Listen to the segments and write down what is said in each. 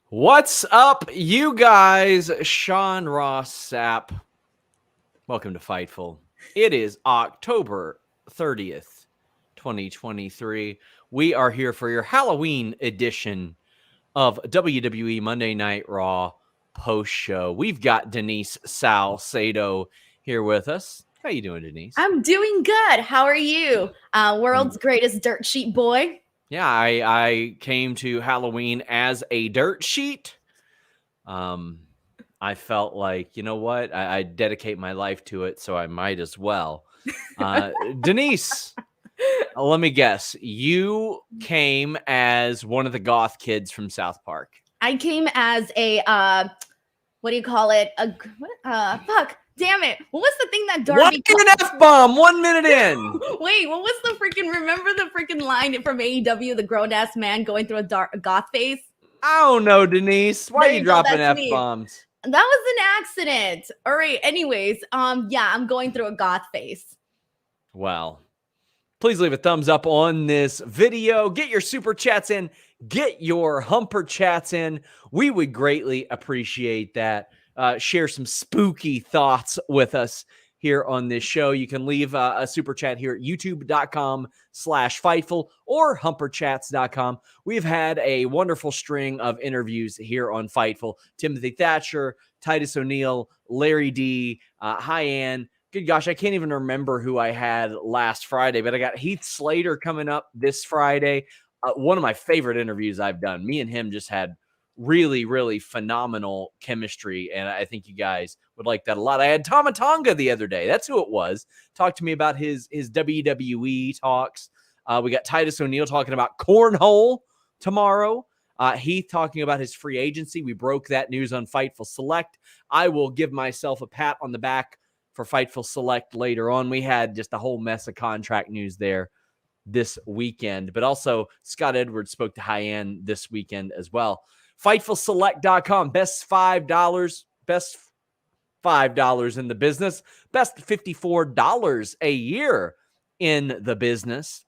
What's up, you guys? Sean Ross Sapp. Welcome to Fightful. It is October 30th, 2023. We are here for your Halloween edition of WWE Monday Night Raw post-show. We've got Denise Salcedo here with us. How you doing, Denise? I'm doing good. How are you? World's greatest dirt sheet boy. Yeah, I came to Halloween as a dirt sheet. I felt like, you know what? I dedicate my life to it, so I might as well. Denise, let me guess. You came as one of the goth kids from South Park. I came as a, what do you call it? Fuck. Damn it. What was the thing that Darby... An F-bomb, 1 minute in. Wait, what was the freaking... Remember the freaking line from AEW, the grown-ass man going through a goth phase? I don't know, Denise. Why are you dropping F-bombs? That was an accident. All right, anyways, yeah, I'm going through a goth phase. Well, please leave a thumbs up on this video. Get your super chats in. Get your humper chats in. We would greatly appreciate that. Share some spooky thoughts with us here on this show. You can leave a super chat here at youtube.com/Fightful or humperchats.com. We've had a wonderful string of interviews here on Fightful. Timothy Thatcher, Titus O'Neil, Larry D, Hyann. Good gosh, I can't even remember who I had last Friday, but I got Heath Slater coming up this Friday. One of my favorite interviews I've done. Me and him just had really, really phenomenal chemistry, and I think you guys would like that a lot. I had Tama Tonga the other day. That's who it was. Talked to me about his WWE talks. We got Titus O'Neil talking about cornhole tomorrow. Heath talking about his free agency. We broke that news on Fightful Select. I will give myself a pat on the back for Fightful Select later on. We had just a whole mess of contract news there this weekend, but also Scott Edwards spoke to Hyann this weekend as well. FightfulSelect.com, best $5 in the business, best $54 a year in the business.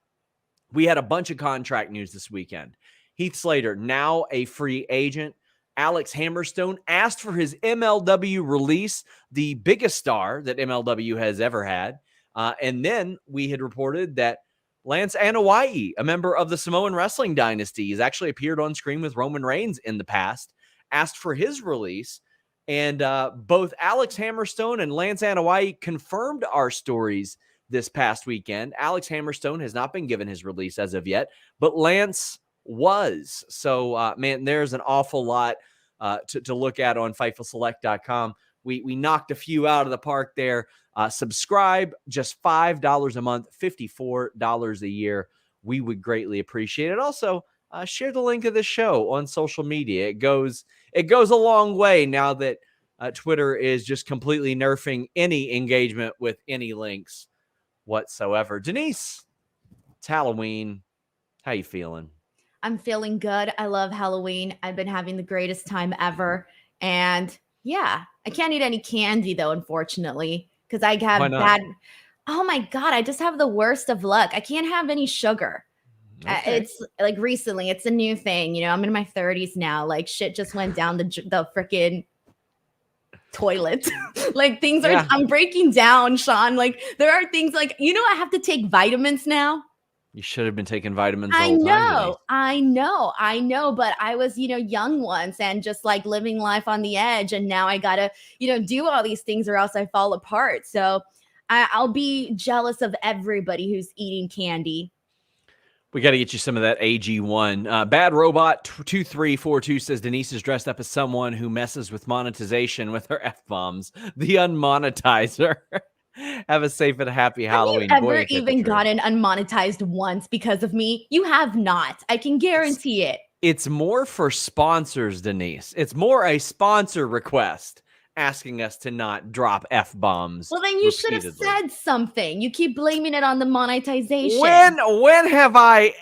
We had a bunch of contract news this weekend. Heath Slater, now a free agent. Alex Hammerstone asked for his MLW release, the biggest star that MLW has ever had. And then we had reported that Lance Anoa'i, a member of the Samoan wrestling dynasty, has actually appeared on screen with Roman Reigns in the past, asked for his release. And both Alex Hammerstone and Lance Anoa'i confirmed our stories this past weekend. Alex Hammerstone has not been given his release as of yet, but Lance was. So, man, there's an awful lot to look at on FightfulSelect.com. We knocked a few out of the park there. Subscribe, just $5 a month, $54 a year. We would greatly appreciate it. Also, share the link of the show on social media. It goes a long way now that Twitter is just completely nerfing any engagement with any links whatsoever. Denise, it's Halloween. How you feeling? I'm feeling good. I love Halloween. I've been having the greatest time ever. And yeah, I can't eat any candy though, unfortunately, because I have bad. Oh my God, I just have the worst of luck. I can't have any sugar. Okay. It's like recently, it's a new thing. You know, I'm in my 30s now. Like shit just went down the freaking toilet. Like things are, I'm breaking down, Sean. Like there are things like, you know, I have to take vitamins now. You should have been taking vitamins. I know. But I was, young once and just like living life on the edge. And now I got to, do all these things or else I fall apart. So I'll be jealous of everybody who's eating candy. We got to get you some of that AG1. Bad Robot 2342 says Denise is dressed up as someone who messes with monetization with her F-bombs. The unmonetizer. Have a safe and happy Halloween. Have you ever even gotten unmonetized once because of me? You have not. I can guarantee it. It's more for sponsors, Denise. It's more a sponsor request asking us to not drop F-bombs. Well, then you should have said something. You keep blaming it on the monetization. When have I...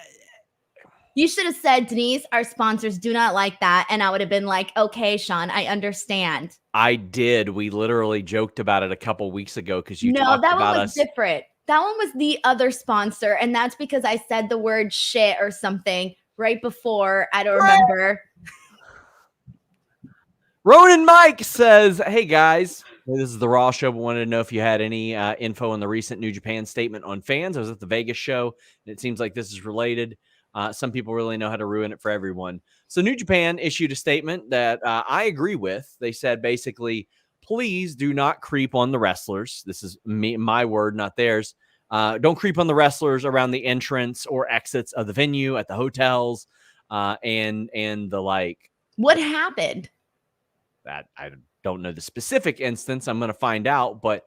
You should have said, Denise, our sponsors do not like that. And I would have been like, okay, Sean, I understand. I did. We literally joked about it a couple weeks ago because you No, talked that about one was us. different. That one was the other sponsor. And that's because I said the word shit or something right before. I don't remember. Ronan Mike says, hey, guys. This is the Raw show, but wanted to know if you had any info on the recent New Japan statement on fans. I was at the Vegas show, and it seems like this is related. Some people really know how to ruin it for everyone. So New Japan issued a statement that I agree with. They said basically, please do not creep on the wrestlers. This is my word, not theirs. Don't creep on the wrestlers around the entrance or exits of the venue, at the hotels, and the like. What happened? That I don't know the specific instance. I'm going to find out, but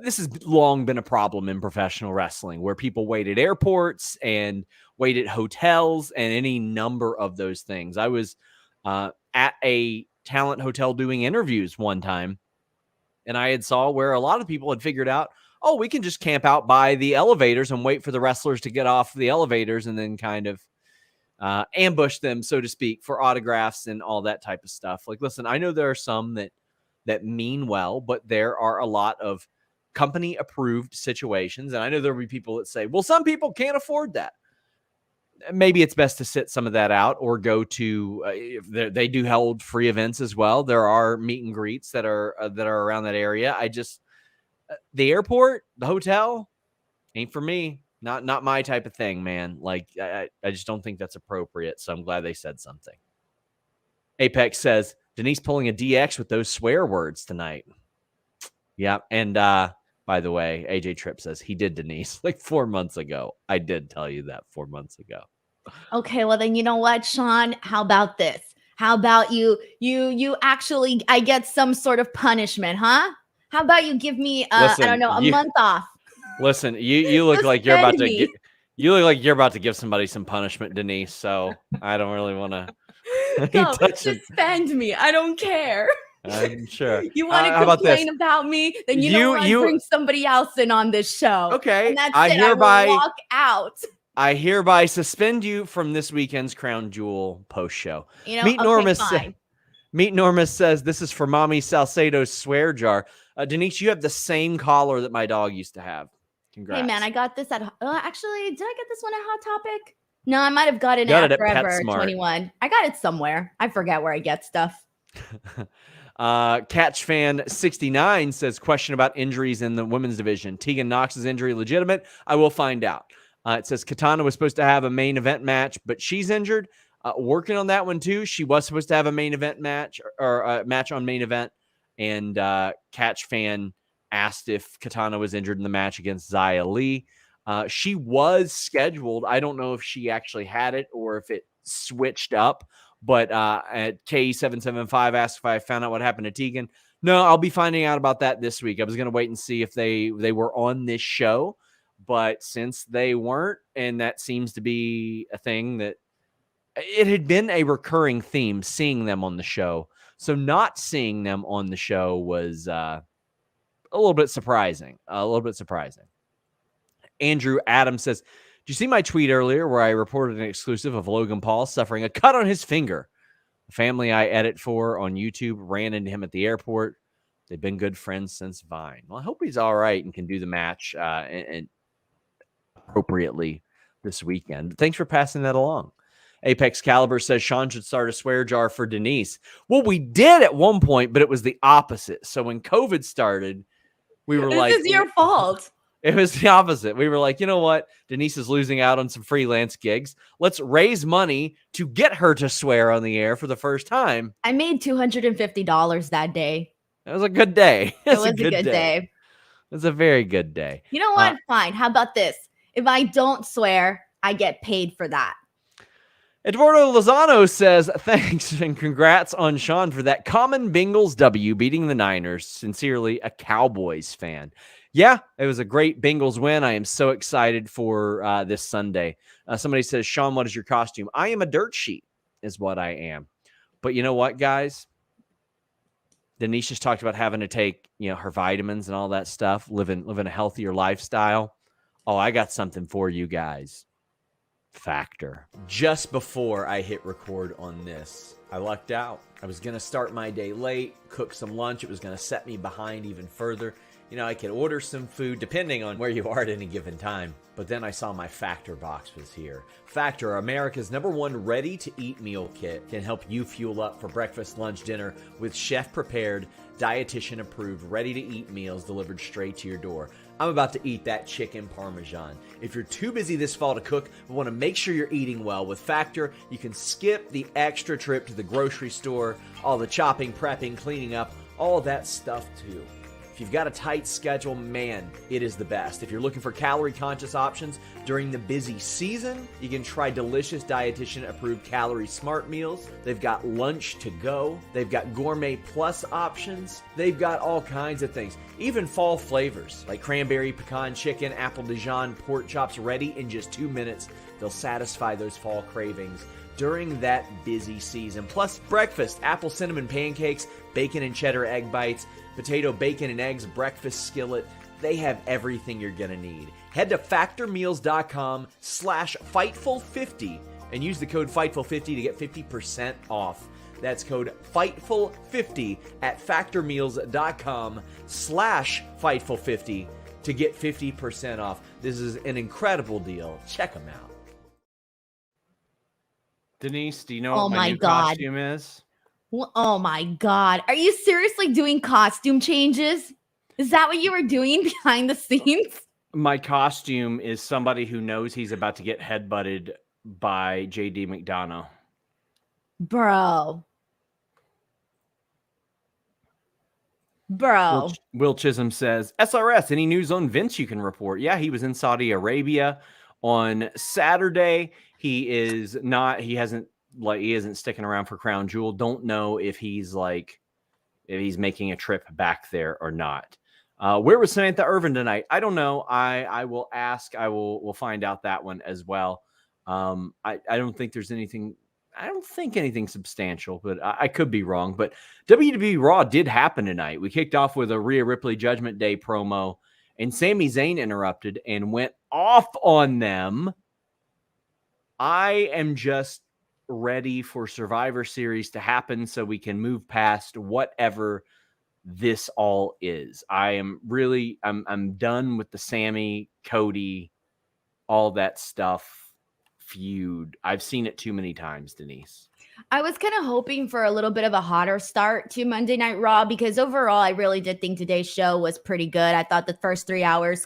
this has long been a problem in professional wrestling where people wait at airports and wait at hotels and any number of those things. I was at a talent hotel doing interviews one time, and I had saw where a lot of people had figured out, oh, we can just camp out by the elevators and wait for the wrestlers to get off the elevators and then kind of ambush them, so to speak, for autographs and all that type of stuff. Like, listen, I know there are some that mean well, but there are a lot of company approved situations. And I know there'll be people that say, well, some people can't afford that. Maybe it's best to sit some of that out or go to, if they do hold free events as well. There are meet and greets that are around that area. I just, the airport, the hotel ain't for me. Not my type of thing, man. Like, I just don't think that's appropriate. So I'm glad they said something. Apex says, Denise pulling a DX with those swear words tonight. Yeah. And by the way, AJ Tripp says he did Denise like 4 months ago. I did tell you that 4 months ago. Okay, well then you know what, Sean? How about this? How about you actually, I get some sort of punishment, huh? How about you give me Listen, I don't know, a month off? Listen, you look like you're about to get, you look like you're about to give somebody some punishment, Denise. So I don't really want to suspend me. I don't care. I'm sure. You want to complain about me? Then you bring somebody else in on this show. Okay. And that's I will walk out. I hereby suspend you from this weekend's Crown Jewel post show. You know, Meet Normus says this is for Mommy Salcedo's swear jar. Denise, you have the same collar that my dog used to have. Congrats. Hey man, I got this at actually, did I get this one at Hot Topic? No, I might have got it at Forever 21. I got it somewhere. I forget where I get stuff. Catch fan 69 says question about injuries in the women's division. Tegan Knox's injury legitimate? I will find out. It says Katana was supposed to have a main event match, but she's injured. Working on that one too. She was supposed to have a main event match or a match on main event. And Catch fan asked if Katana was injured in the match against XIa Li. She was scheduled. I don't know if she actually had it or if it switched up. But at K775 asked if I found out what happened to Tegan. No, I'll be finding out about that this week. I was going to wait and see if they were on this show. But since they weren't, and that seems to be a thing that it had been a recurring theme, seeing them on the show. So not seeing them on the show was a little bit surprising. Andrew Adams says, did you see my tweet earlier where I reported an exclusive of Logan Paul suffering a cut on his finger? The family I edit for on YouTube ran into him at the airport. They've been good friends since Vine. Well, I hope he's all right and can do the match and appropriately this weekend. Thanks for passing that along. Apex Caliber says Sean should start a swear jar for Denise. Well, we did at one point, but it was the opposite. So when COVID started, we were like, this is your fault. It was the opposite. We were like, you know what? Denise is losing out on some freelance gigs. Let's raise money to get her to swear on the air for the first time. I made $250 that day. It was a good day. It was a good day. It was a very good day. You know what? Fine. How about this? If I don't swear, I get paid for that. Eduardo Lozano says, thanks and congrats on Sean for that common Bengals W beating the Niners. Sincerely, a Cowboys fan. Yeah, it was a great Bengals win. I am so excited for this Sunday. Somebody says, Sean, what is your costume? I am a dirt sheet is what I am. But you know what, guys? Denise just talked about having to take, her vitamins and all that stuff, living a healthier lifestyle. Oh, I got something for you guys. Factor. Just before I hit record on this, I lucked out. I was going to start my day late, cook some lunch. It was going to set me behind even further. You know, I could order some food depending on where you are at any given time. But then I saw my Factor box was here. Factor, America's #1 ready-to-eat meal kit, can help you fuel up for breakfast, lunch, dinner with chef-prepared, dietitian-approved, ready-to-eat meals delivered straight to your door. I'm about to eat that chicken parmesan. If you're too busy this fall to cook but want to make sure you're eating well, with Factor, you can skip the extra trip to the grocery store, all the chopping, prepping, cleaning up, all that stuff too. If you've got a tight schedule, man, it is the best. If you're looking for calorie-conscious options during the busy season, you can try delicious dietitian-approved calorie smart meals. They've got lunch to go. They've got gourmet plus options. They've got all kinds of things. Even fall flavors like cranberry, pecan chicken, apple Dijon, pork chops, ready in just 2 minutes. They'll satisfy those fall cravings during that busy season. Plus breakfast, apple cinnamon pancakes, bacon and cheddar egg bites, potato, bacon, and eggs breakfast skillet. They have everything you're going to need. Head to factormeals.com/Fightful50 and use the code Fightful50 to get 50% off. That's code Fightful50 at factormeals.com/Fightful50 to get 50% off. This is an incredible deal. Check them out. Denise, do you know what my new costume is? Oh my God. Are you seriously doing costume changes? Is that what you were doing behind the scenes? My costume is somebody who knows he's about to get headbutted by JD McDonagh. Bro. Will Chisholm says, SRS, any news on Vince you can report? Yeah, he was in Saudi Arabia on Saturday. He isn't sticking around for Crown Jewel. Don't know if he's making a trip back there or not. Where was Samantha Irvin tonight? I don't know. I will ask. We'll find out that one as well. I don't think there's anything. I don't think anything substantial, but I could be wrong. But WWE Raw did happen tonight. We kicked off with a Rhea Ripley Judgment Day promo, and Sami Zayn interrupted and went off on them. I am just ready for Survivor Series to happen so we can move past whatever this all is. I'm done with the Sami, Cody, all that stuff feud. I've seen it too many times, Denise. I was kind of hoping for a little bit of a hotter start to Monday Night Raw because overall, I really did think today's show was pretty good. I thought the first 3 hours,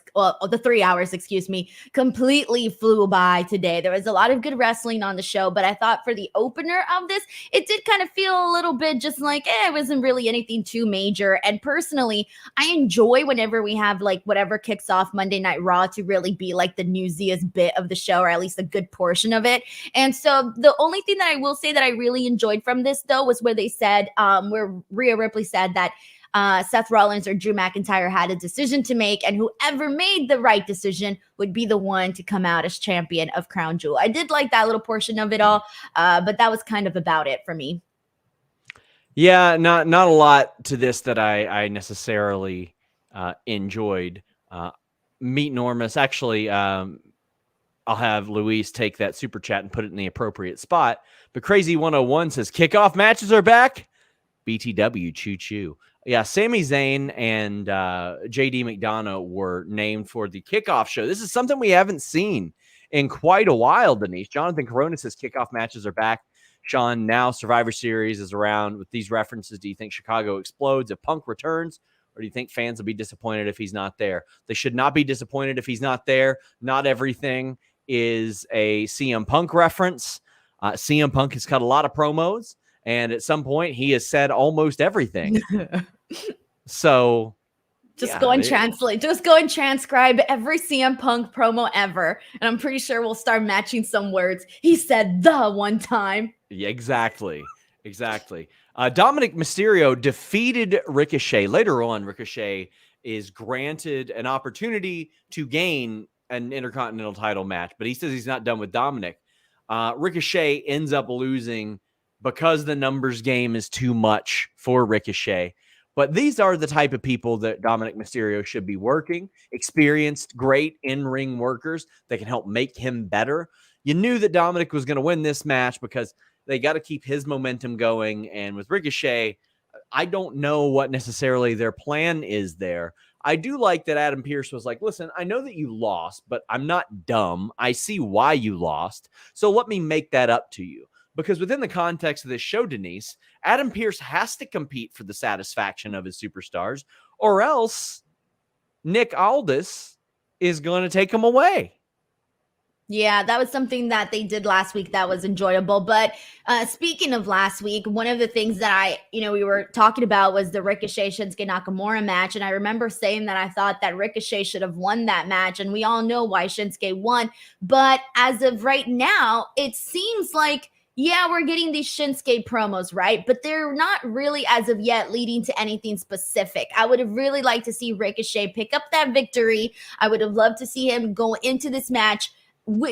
completely flew by today. There was a lot of good wrestling on the show, but I thought for the opener of this, it did kind of feel a little bit just like, it wasn't really anything too major. And personally, I enjoy whenever we have like whatever kicks off Monday Night Raw to really be like the newsiest bit of the show, or at least a good portion of it. And so the only thing that I will say that I really enjoyed from this though was where they said, where Rhea Ripley said that Seth Rollins or Drew McIntyre had a decision to make, and whoever made the right decision would be the one to come out as champion of Crown Jewel. I did like that little portion of it all, but that was kind of about it for me. Yeah, not a lot to this that I necessarily enjoyed. Meet Normus. Actually, I'll have Luis take that super chat and put it in the appropriate spot. But Crazy 101 says, kickoff matches are back. BTW, choo-choo. Yeah, Sami Zayn and JD McDonagh were named for the kickoff show. This is something we haven't seen in quite a while, Denise. Jonathan Corona says kickoff matches are back. Sean, now Survivor Series is around. With these references, do you think Chicago explodes if Punk returns? Or do you think fans will be disappointed if he's not there? They should not be disappointed if he's not there. Not everything is a CM Punk reference. CM Punk has cut a lot of promos, and at some point he has said almost everything. So just go and translate. Just go and transcribe every CM Punk promo ever, and I'm pretty sure we'll start matching some words. He said the one time. Yeah, exactly. Dominik Mysterio defeated Ricochet. Later on, Ricochet is granted an opportunity to gain an Intercontinental title match, but he says he's not done with Dominik. Ricochet ends up losing because the numbers game is too much for Ricochet. But these are the type of people that Dominik Mysterio should be working. Experienced, great in-ring workers that can help make him better. You knew that Dominik was going to win this match because they got to keep his momentum going. And with Ricochet, I don't know what necessarily their plan is there. I do like that Adam Pearce was like, listen, I know that you lost, but I'm not dumb. I see why you lost. So let me make that up to you. Because within the context of this show, Denise, Adam Pearce has to compete for the satisfaction of his superstars, or else Nick Aldis is going to take him away. Yeah, that was something that they did last week that was enjoyable. But speaking of last week, one of the things that we were talking about was the Ricochet Shinsuke Nakamura match. And I remember saying that I thought that Ricochet should have won that match. And we all know why Shinsuke won. But as of right now, it seems like, yeah, we're getting these Shinsuke promos, right? But they're not really, as of yet, leading to anything specific. I would have really liked to see Ricochet pick up that victory. I would have loved to see him go into this match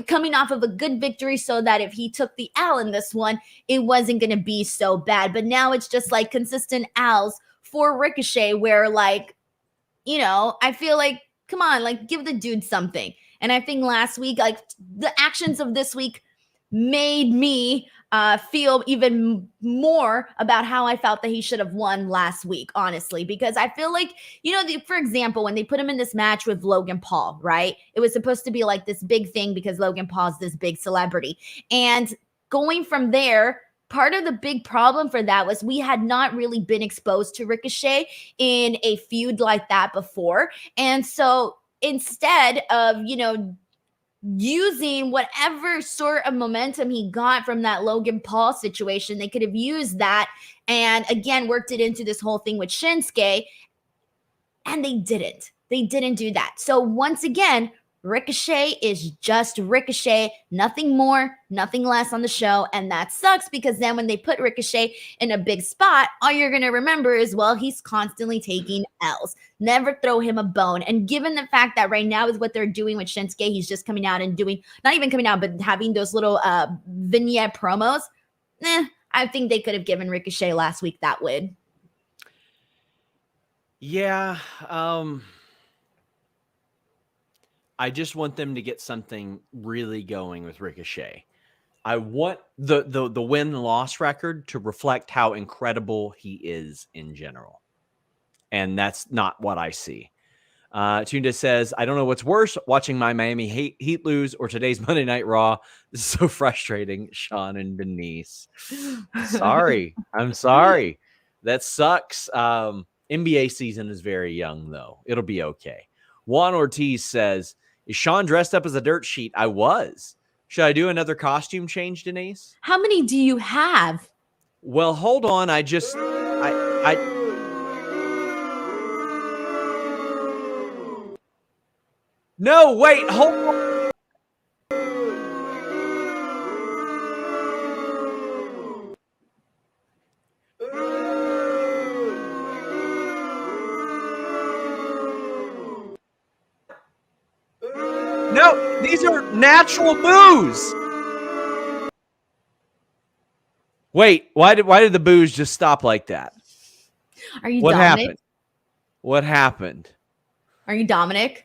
coming off of a good victory so that if he took the L in this one, it wasn't going to be so bad. But now it's just like consistent L's for Ricochet where I feel like, come on, like give the dude something. And I think last week, like the actions of this week made me feel even more about how I felt that he should have won last week, honestly, because I feel like, for example, when they put him in this match with Logan Paul, right? It was supposed to be like this big thing because Logan Paul's this big celebrity. And going from there, part of the big problem for that was we had not really been exposed to Ricochet in a feud like that before. And so instead of, using whatever sort of momentum he got from that Logan Paul situation, they could have used that and again worked it into this whole thing with Shinsuke, and they didn't. They didn't do that. So once again, Ricochet is just Ricochet, nothing more, nothing less on the show. And that sucks because then when they put Ricochet in a big spot, all you're going to remember is, well, he's constantly taking L's. Never throw him a bone. And given the fact that right now is what they're doing with Shinsuke, he's just coming out and doing, not even coming out, but having those little vignette promos. I think they could have given Ricochet last week that win. Yeah. I just want them to get something really going with Ricochet. I want the win-loss record to reflect how incredible he is in general. And that's not what I see. Tunda says, I don't know what's worse, watching my Miami Heat lose or today's Monday Night Raw. This is so frustrating, Sean and Denise. Sorry. I'm sorry. That sucks. NBA season is very young, though. It'll be okay. Juan Ortiz says, is Sean dressed up as a dirt sheet? I was. Should I do another costume change, Denise? How many do you have? Well, hold on. No, wait, hold on. No, these are natural boos. Wait, why did the boos just stop like that? Are you what Dominik? Happened? What happened? Are you Dominik?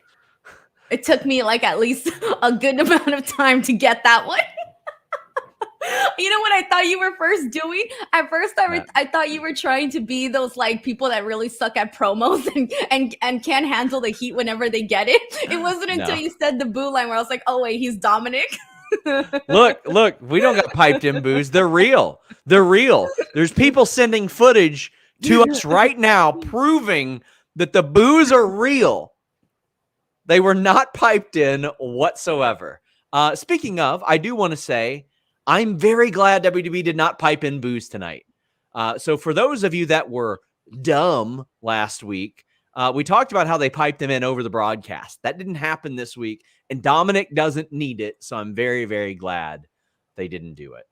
It took me like at least a good amount of time to get that one. You know what I thought you were first doing? At first, I thought you were trying to be those like people that really suck at promos and can't handle the heat whenever they get it. It wasn't until you said the boo line where I was like, oh wait, he's Dominik. Look, we don't got piped in boos. They're real. There's people sending footage to us right now proving that the boos are real. They were not piped in whatsoever. Speaking of, I do want to say, I'm very glad WWE did not pipe in boos tonight. So for those of you that were dumb last week, we talked about how they piped them in over the broadcast. That didn't happen this week, and Dominik doesn't need it. So I'm very, very glad they didn't do it.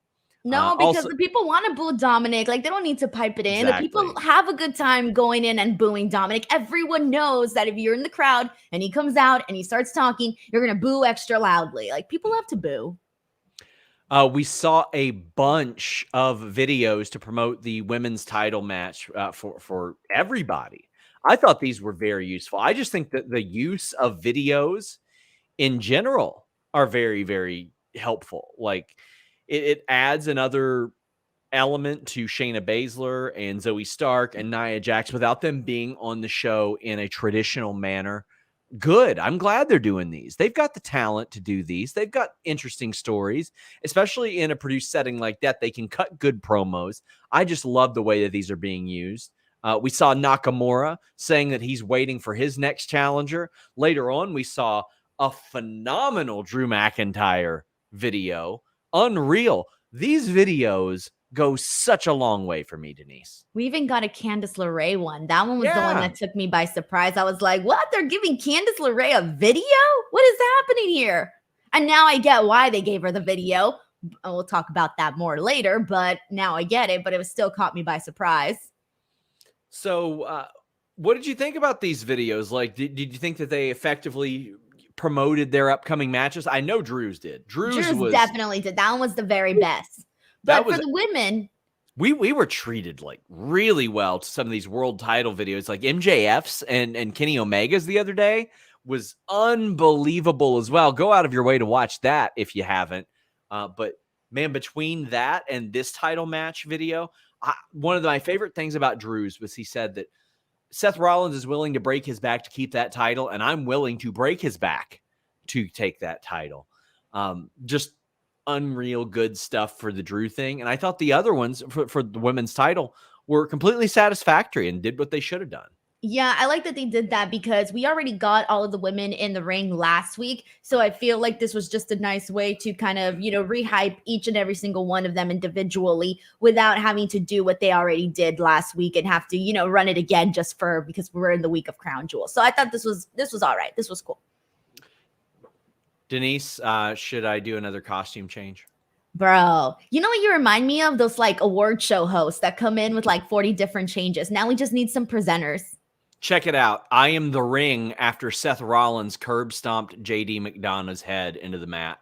No, because the people want to boo Dominik. Like, they don't need to pipe it in. Exactly. The people have a good time going in and booing Dominik. Everyone knows that if you're in the crowd and he comes out and he starts talking, you're going to boo extra loudly. Like, people love to boo. We saw a bunch of videos to promote the women's title match for everybody. I thought these were very useful. I just think that the use of videos in general are very, very helpful. Like it adds another element to Shayna Baszler and Zoe Stark and Nia Jax without them being on the show in a traditional manner. Good. I'm glad they're doing these. They've got the talent to do these. They've got interesting stories, especially in a produced setting like that. They can cut good promos. I just love the way that these are being used. We saw Nakamura saying that he's waiting for his next challenger. Later on, we saw a phenomenal Drew McIntyre video. Unreal. These videos go such a long way for me, Denise. We even got a Candice LeRae one. That one was the one that took me by surprise. I was like, what? They're giving Candice LeRae a video? What is happening here? And now I get why they gave her the video. We'll talk about that more later, but now I get it. But it was still caught me by surprise. So what did you think about these videos? Like, did you think that they effectively promoted their upcoming matches? I know Drew's did. Drew's definitely did. That one was the very best. But for the women, we were treated like really well to some of these world title videos, like MJF's and Kenny Omega's the other day was unbelievable as well. Go out of your way to watch that if you haven't. But man, between that and this title match video, one of my favorite things about Drew's was he said that Seth Rollins is willing to break his back to keep that title, and I'm willing to break his back to take that title. Just unreal good stuff for the Drew thing. And I thought the other ones for the women's title were completely satisfactory and did what they should have done. Yeah, I like that they did that because we already got all of the women in the ring last week. So I feel like this was just a nice way to kind of, rehype each and every single one of them individually without having to do what they already did last week and have to, run it again just because we're in the week of Crown Jewel. So I thought this was all right. This was cool. Denise, should I do another costume change? Bro, you know what you remind me of? Those like award show hosts that come in with like 40 different changes. Now we just need some presenters. Check it out. I am the ring after Seth Rollins curb stomped JD McDonagh's head into the mat.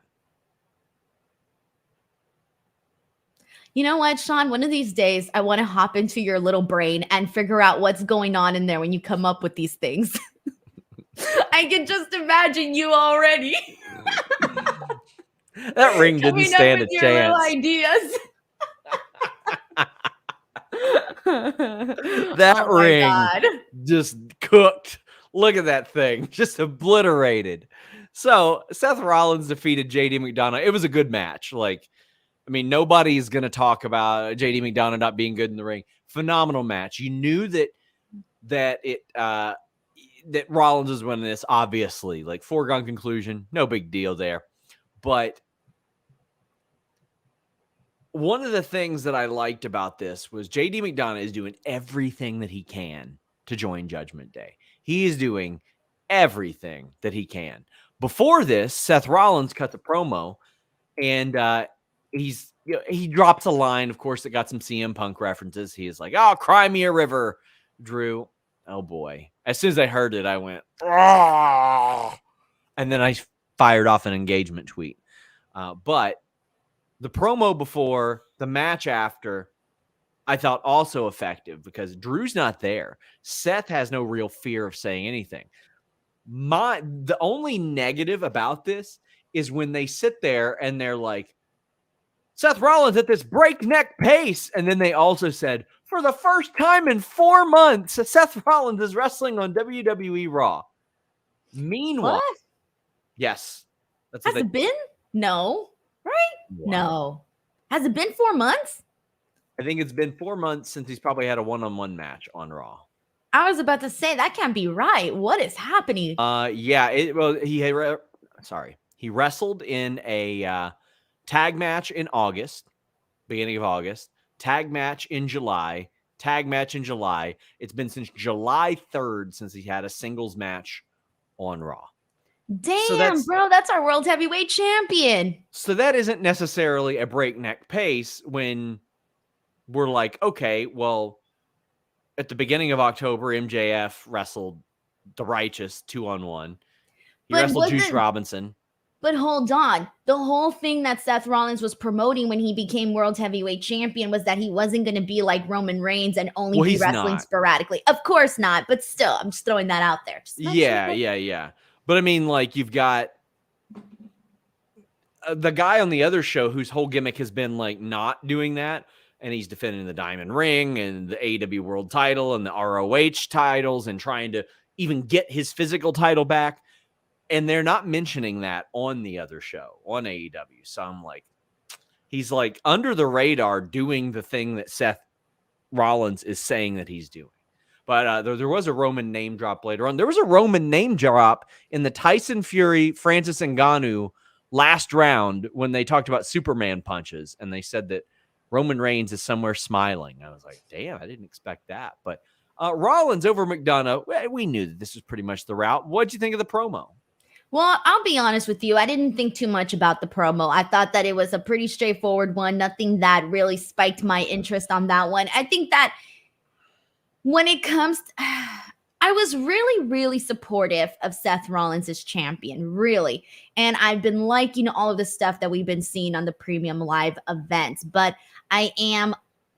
You know what, Sean? One of these days, I want to hop into your little brain and figure out what's going on in there when you come up with these things. I can just imagine you already. That ring didn't stand a chance. Ideas. That ring just cooked. Look at that thing, just obliterated. So Seth Rollins defeated JD McDonagh. It was a good match. Nobody's going to talk about JD McDonagh not being good in the ring. Phenomenal match. You knew that Rollins was winning this, obviously. Like, foregone conclusion, no big deal there. But one of the things that I liked about this was JD McDonagh is doing everything that he can to join Judgment Day. He is doing everything that he can. Before this, Seth Rollins cut the promo, and he drops a line, of course, that got some CM Punk references. He is like, "Oh, cry me a river, Drew." Oh boy. As soon as I heard it, I went, "Oh," and then I fired off an engagement tweet. But the promo before, the match after, I thought also effective because Drew's not there. Seth has no real fear of saying anything. The only negative about this is when they sit there and they're like, Seth Rollins at this breakneck pace. And then they also said, for the first time in 4 months, Seth Rollins is wrestling on WWE Raw. Meanwhile, what? Yes. Has it been? No. Right? Wow. No. Has it been 4 months? I think it's been 4 months since he's probably had a one-on-one match on Raw. I was about to say that can't be right. What is happening? He wrestled in a tag match in August, beginning of August, tag match in July, tag match in July. It's been since July 3rd since he had a singles match on Raw. Damn, bro, that's our world heavyweight champion. So that isn't necessarily a breakneck pace when we're like, okay, well, at the beginning of October, MJF wrestled The Righteous 2-on-1. He wrestled Juice Robinson. But hold on. The whole thing that Seth Rollins was promoting when he became world heavyweight champion was that he wasn't going to be like Roman Reigns and only be wrestling sporadically. Of course not. But still, I'm just throwing that out there. Yeah. But I mean, like, you've got the guy on the other show whose whole gimmick has been like not doing that, and he's defending the Diamond Ring and the AEW World title and the ROH titles and trying to even get his physical title back. And they're not mentioning that on the other show on AEW. So I'm like, he's like under the radar doing the thing that Seth Rollins is saying that he's doing. But there was a Roman name drop later on. There was a Roman name drop in the Tyson Fury, Francis Ngannou last round when they talked about Superman punches. And they said that Roman Reigns is somewhere smiling. I was like, damn, I didn't expect that. But Rollins over McDonagh, we knew that this was pretty much the route. What'd you think of the promo? Well, I'll be honest with you. I didn't think too much about the promo. I thought that it was a pretty straightforward one. Nothing that really spiked my interest on that one. I think that when it comes to, I was really, really supportive of Seth Rollins as champion, really. And I've been liking all of the stuff that we've been seeing on the premium live events. But I am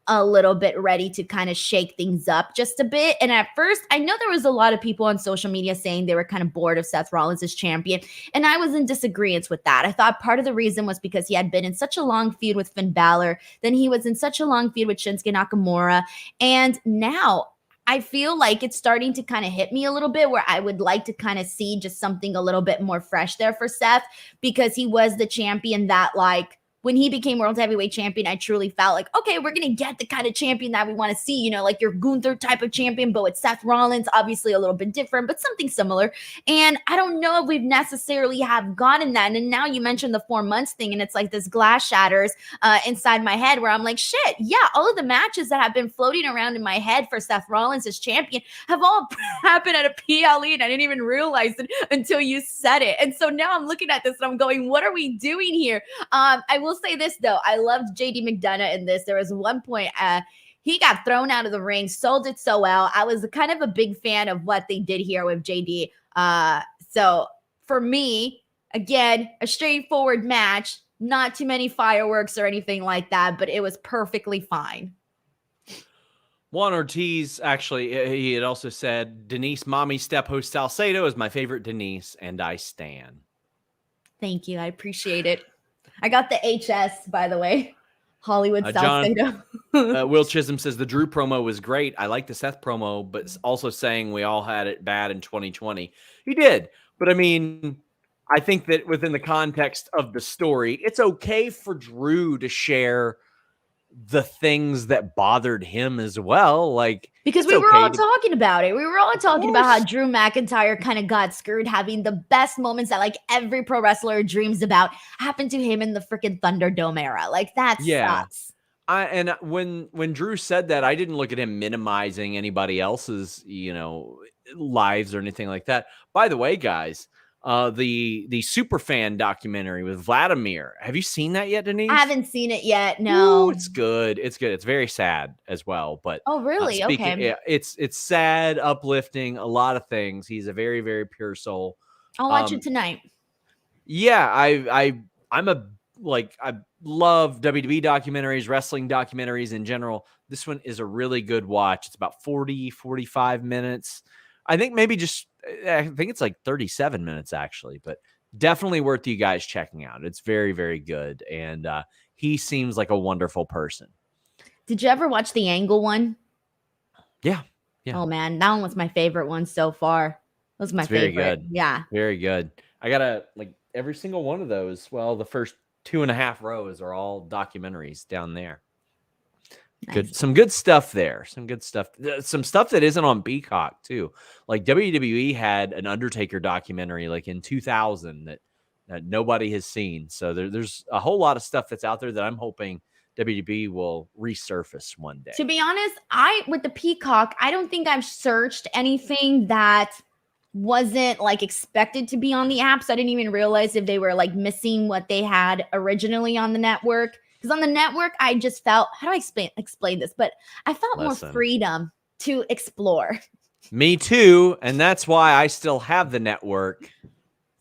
a little bit ready to kind of shake things up just a bit. And at first, I know there was a lot of people on social media saying they were kind of bored of Seth Rollins as champion. And I was in disagreement with that. I thought part of the reason was because he had been in such a long feud with Finn Balor. Then he was in such a long feud with Shinsuke Nakamura. And now I feel like it's starting to kind of hit me a little bit where I would like to kind of see just something a little bit more fresh there for Seth, because he was the champion that, like, when he became World Heavyweight Champion, I truly felt like, okay, we're going to get the kind of champion that we want to see, you know, like your Gunther type of champion, but with Seth Rollins, obviously a little bit different, but something similar. And I don't know if we've necessarily have gotten that. And now you mentioned the 4 months thing, and it's like this glass shatters inside my head where I'm like, shit, yeah, all of the matches that have been floating around in my head for Seth Rollins as champion have all happened at a PLE, and I didn't even realize it until you said it. And so now I'm looking at this and I'm going, what are we doing here? I will say this though, I loved JD McDonagh in this. There was one point he got thrown out of the ring, sold it so well. I was kind of a big fan of what they did here with JD. So for me, again, a straightforward match, not too many fireworks or anything like that, but it was perfectly fine. Juan Ortiz, actually, he had also said, Denise, mommy step host Salcedo is my favorite Denise, and I stan. Thank you. I appreciate it. I got the HS, by the way. Hollywood Salcedo. Will Chisholm says the Drew promo was great. I like the Seth promo, but also saying we all had it bad in 2020. He did. But I mean, I think that within the context of the story, it's okay for Drew to share the things that bothered him as well. Like, because we were all talking about it. We were all talking about how Drew McIntyre kind of got screwed, having the best moments that like every pro wrestler dreams about happened to him in the freaking Thunderdome era. Like that sucks. And when Drew said that, I didn't look at him minimizing anybody else's, you know, lives or anything like that. By the way, guys, the Superfan documentary with Vladimir. Have you seen that yet, Denise? I haven't seen it yet. No. Ooh, it's good. It's good. It's very sad as well. But oh, really? Okay. Yeah, it's sad, uplifting, a lot of things. He's a very, very pure soul. I'll watch it tonight. Yeah, I love WWE documentaries, wrestling documentaries in general. This one is a really good watch. It's about 40, 45 minutes. I think it's like 37 minutes actually, but definitely worth you guys checking out. It's very, very good. And he seems like a wonderful person. Did you ever watch the Angle one? Yeah. Oh man, that one was my favorite one so far. That was my favorite. Very good. Yeah. Very good. I gotta like every single one of those. Well, the first 2.5 rows are all documentaries down there. Nice. Good, some good stuff there. Some good stuff. Some stuff that isn't on Peacock too. Like WWE had an Undertaker documentary like in 2000 that nobody has seen. So there's a whole lot of stuff that's out there that I'm hoping WWE will resurface one day. To be honest, with the Peacock, I don't think I've searched anything that wasn't like expected to be on the app. So I didn't even realize if they were like missing what they had originally on the network. Because on the network, I just felt, how do I explain this? But I felt more freedom to explore. Me too. And that's why I still have the network.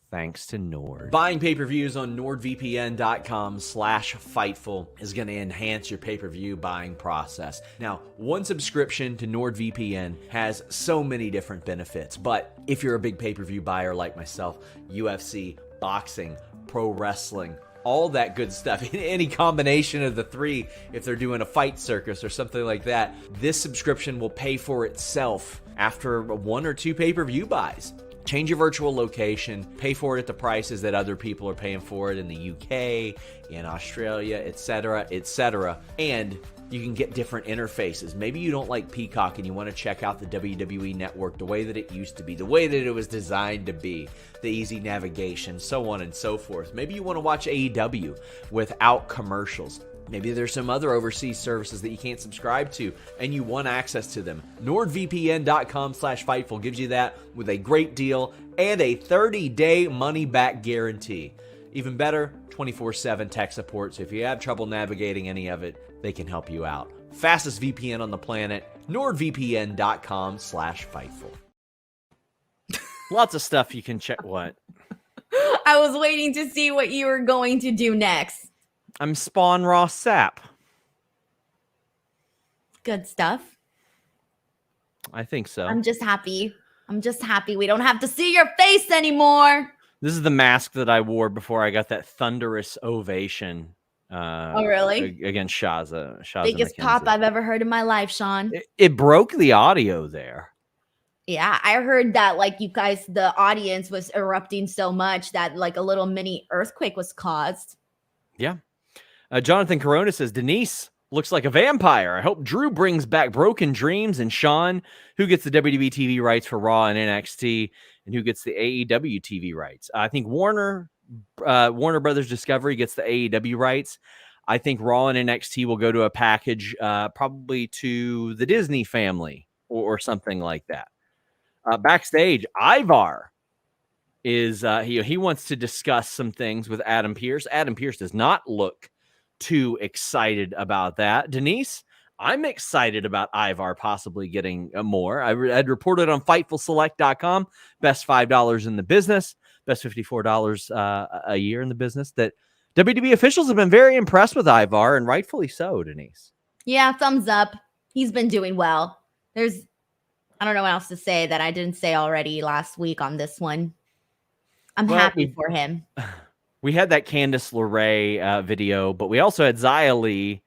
Thanks to Nord. Buying pay-per-views on NordVPN.com/Fightful is going to enhance your pay-per-view buying process. Now, one subscription to NordVPN has so many different benefits, but if you're a big pay-per-view buyer like myself, UFC, boxing, pro wrestling, all that good stuff. Any combination of the three, if they're doing a fight circus or something like that, this subscription will pay for itself after 1 or 2 pay-per-view buys. Change your virtual location, pay for it at the prices that other people are paying for it in the UK, in Australia, etc., etc. And you can get different interfaces. Maybe you don't like Peacock and you want to check out the WWE Network the way that it used to be, the way that it was designed to be, the easy navigation, so on and so forth. Maybe you want to watch AEW without commercials. Maybe there's some other overseas services that you can't subscribe to and you want access to them. NordVPN.com/Fightful gives you that with a great deal and a 30-day money-back guarantee. Even better, 24/7 tech support, so if you have trouble navigating any of it, they can help you out. Fastest VPN on the planet, NordVPN.com/Fightful. Lots of stuff you can check. What? I was waiting to see what you were going to do next. I'm Spawn Raw Sapp. Good stuff. I think so. I'm just happy. We don't have to see your face anymore. This is the mask that I wore before I got that thunderous ovation. Oh, really? Against Shaza Biggest McKenzie. pop I've ever heard in my life, Sean. It broke the audio there. Yeah, I heard that like you guys, the audience was erupting so much that like a little mini earthquake was caused. Yeah. Jonathan Corona says, Denise looks like a vampire. I hope Drew brings back Broken Dreams. And Sean, who gets the WWE TV rights for Raw and NXT, and who gets the AEW TV rights? I think Warner Brothers Discovery gets the AEW rights. I think Raw and NXT will go to a package, probably to the Disney family or something like that. Backstage, Ivar is he wants to discuss some things with Adam Pearce. Adam Pearce does not look too excited about that. Denise, I'm excited about Ivar possibly getting more. I'd reported on FightfulSelect.com, best $5 in the business, best $54 a year in the business, that WWE officials have been very impressed with Ivar, and rightfully so, Denise. Yeah, thumbs up. He's been doing well. I don't know what else to say that I didn't say already last week on this one. I'm happy for him. We had that Candice Lerae video, but we also had XIa Li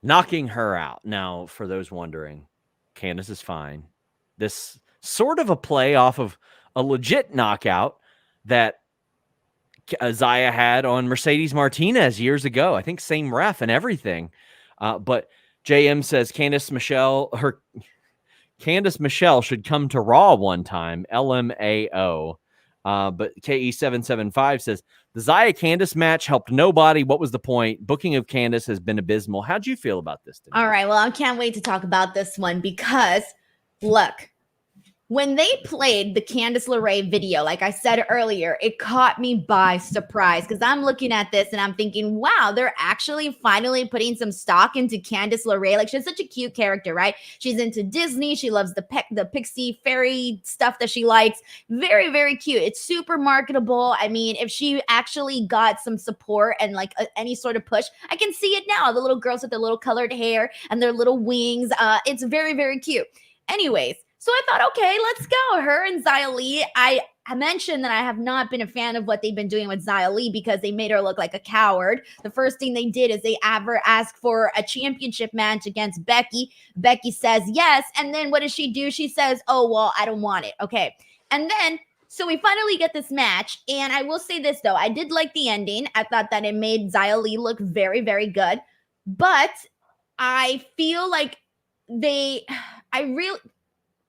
knocking her out. Now, for those wondering, Candice is fine. This sort of a play off of a legit knockout that XIa had on Mercedes Martinez years ago. I think same ref and everything. But JM says Candice Michelle should come to Raw one time. LMAO. But KE775 says the XIa Candice match helped nobody. What was the point? Booking of Candice has been abysmal. How'd you feel about this, Denise? All right. Well, I can't wait to talk about this one because look, when they played the Candice Lerae video, like I said earlier, it caught me by surprise because I'm looking at this and I'm thinking, wow, they're actually finally putting some stock into Candice Lerae. Like she's such a cute character, right? She's into Disney. She loves the pixie fairy stuff that she likes. Very, very cute. It's super marketable. I mean, if she actually got some support and like any sort of push, I can see it now. The little girls with their little colored hair and their little wings. It's very, very cute. Anyways. So I thought, okay, let's go. Her and XIa Li. I mentioned that I have not been a fan of what they've been doing with XIa Li because they made her look like a coward. The first thing they did is they asked for a championship match against Becky. Becky says yes. And then what does she do? She says, oh, well, I don't want it. Okay. And then, so we finally get this match. And I will say this, though. I did like the ending. I thought that it made XIa Li look very, very good. But I feel like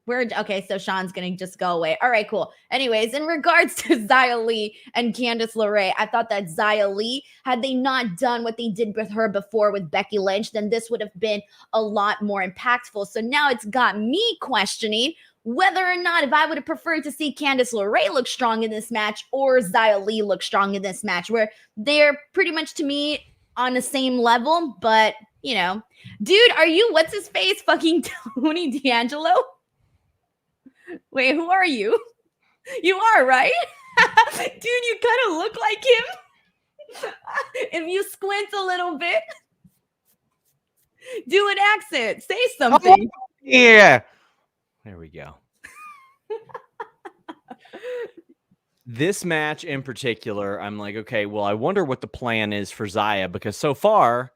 okay, so Sean's going to just go away. All right, cool. Anyways, in regards to XIa Li and Candice LeRae, I thought that XIa Li, had they not done what they did with her before with Becky Lynch, then this would have been a lot more impactful. So now it's got me questioning whether or not if I would have preferred to see Candice LeRae look strong in this match or XIa Li look strong in this match, where they're pretty much, to me, on the same level. But, you know, dude, are you, what's his face, fucking Tony D'Angelo? Wait, who are you? You are, right? Dude, you kind of look like him. If you squint a little bit, do an accent, say something. Oh, yeah. There we go. This match in particular, I'm like, okay, well, I wonder what the plan is for XIa, because so far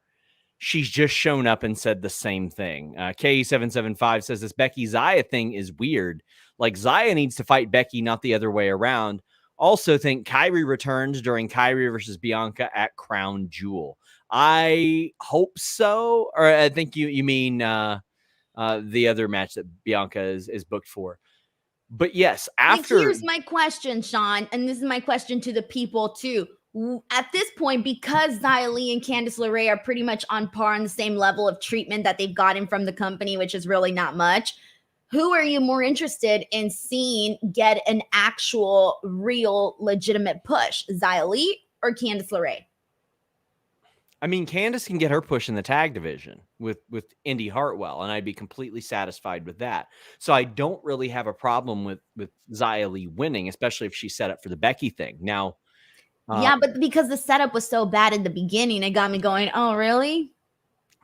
she's just shown up and said the same thing. K775 says this Becky XIa thing is weird. Like, XIa needs to fight Becky, not the other way around. Also think Kyrie returns during Kyrie versus Bianca at Crown Jewel. I hope so. Or I think you mean the other match that Bianca is booked for. But yes, after... Here's my question, Sean, and this is my question to the people too. At this point, because XIa Li and Candice LeRae are pretty much on par on the same level of treatment that they've gotten from the company, which is really not much, who are you more interested in seeing get an actual, real, legitimate push? XIa Li or Candice LeRae? I mean, Candice can get her push in the tag division with Indy Hartwell, and I'd be completely satisfied with that. So I don't really have a problem with XIa Li winning, especially if she's set up for the Becky thing. Now, yeah, but because the setup was so bad in the beginning, it got me going, oh, really?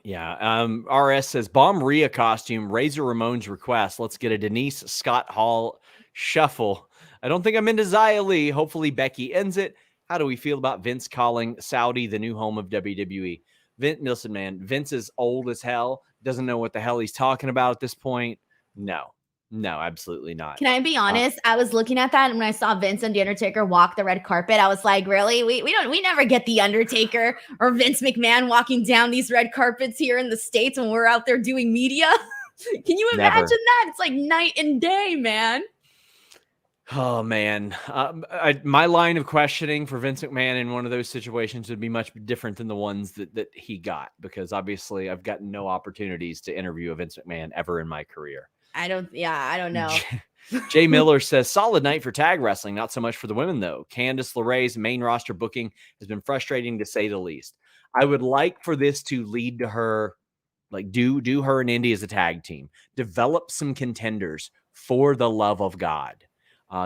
Yeah. RS says, bomb Rhea costume, Razor Ramon's request. Let's get a Denise Scott Hall shuffle. I don't think I'm into XIa Li. Hopefully Becky ends it. How do we feel about Vince calling Saudi the new home of WWE? Listen, man, Vince is old as hell. Doesn't know what the hell he's talking about at this point. No, absolutely not. Can I be honest? I was looking at that, and when I saw Vince and The Undertaker walk the red carpet, I was like, really? We never get The Undertaker or Vince McMahon walking down these red carpets here in the States when we're out there doing media. Can you imagine that? It's like night and day, man. Oh, man. My line of questioning for Vince McMahon in one of those situations would be much different than the ones that he got, because obviously I've gotten no opportunities to interview a Vince McMahon ever in my career. I don't know. Jay Miller says, solid night for tag wrestling. Not so much for the women, though. Candice LeRae's main roster booking has been frustrating, to say the least. I would like for this to lead to her, like, do her and Indy as a tag team. Develop some contenders, for the love of God.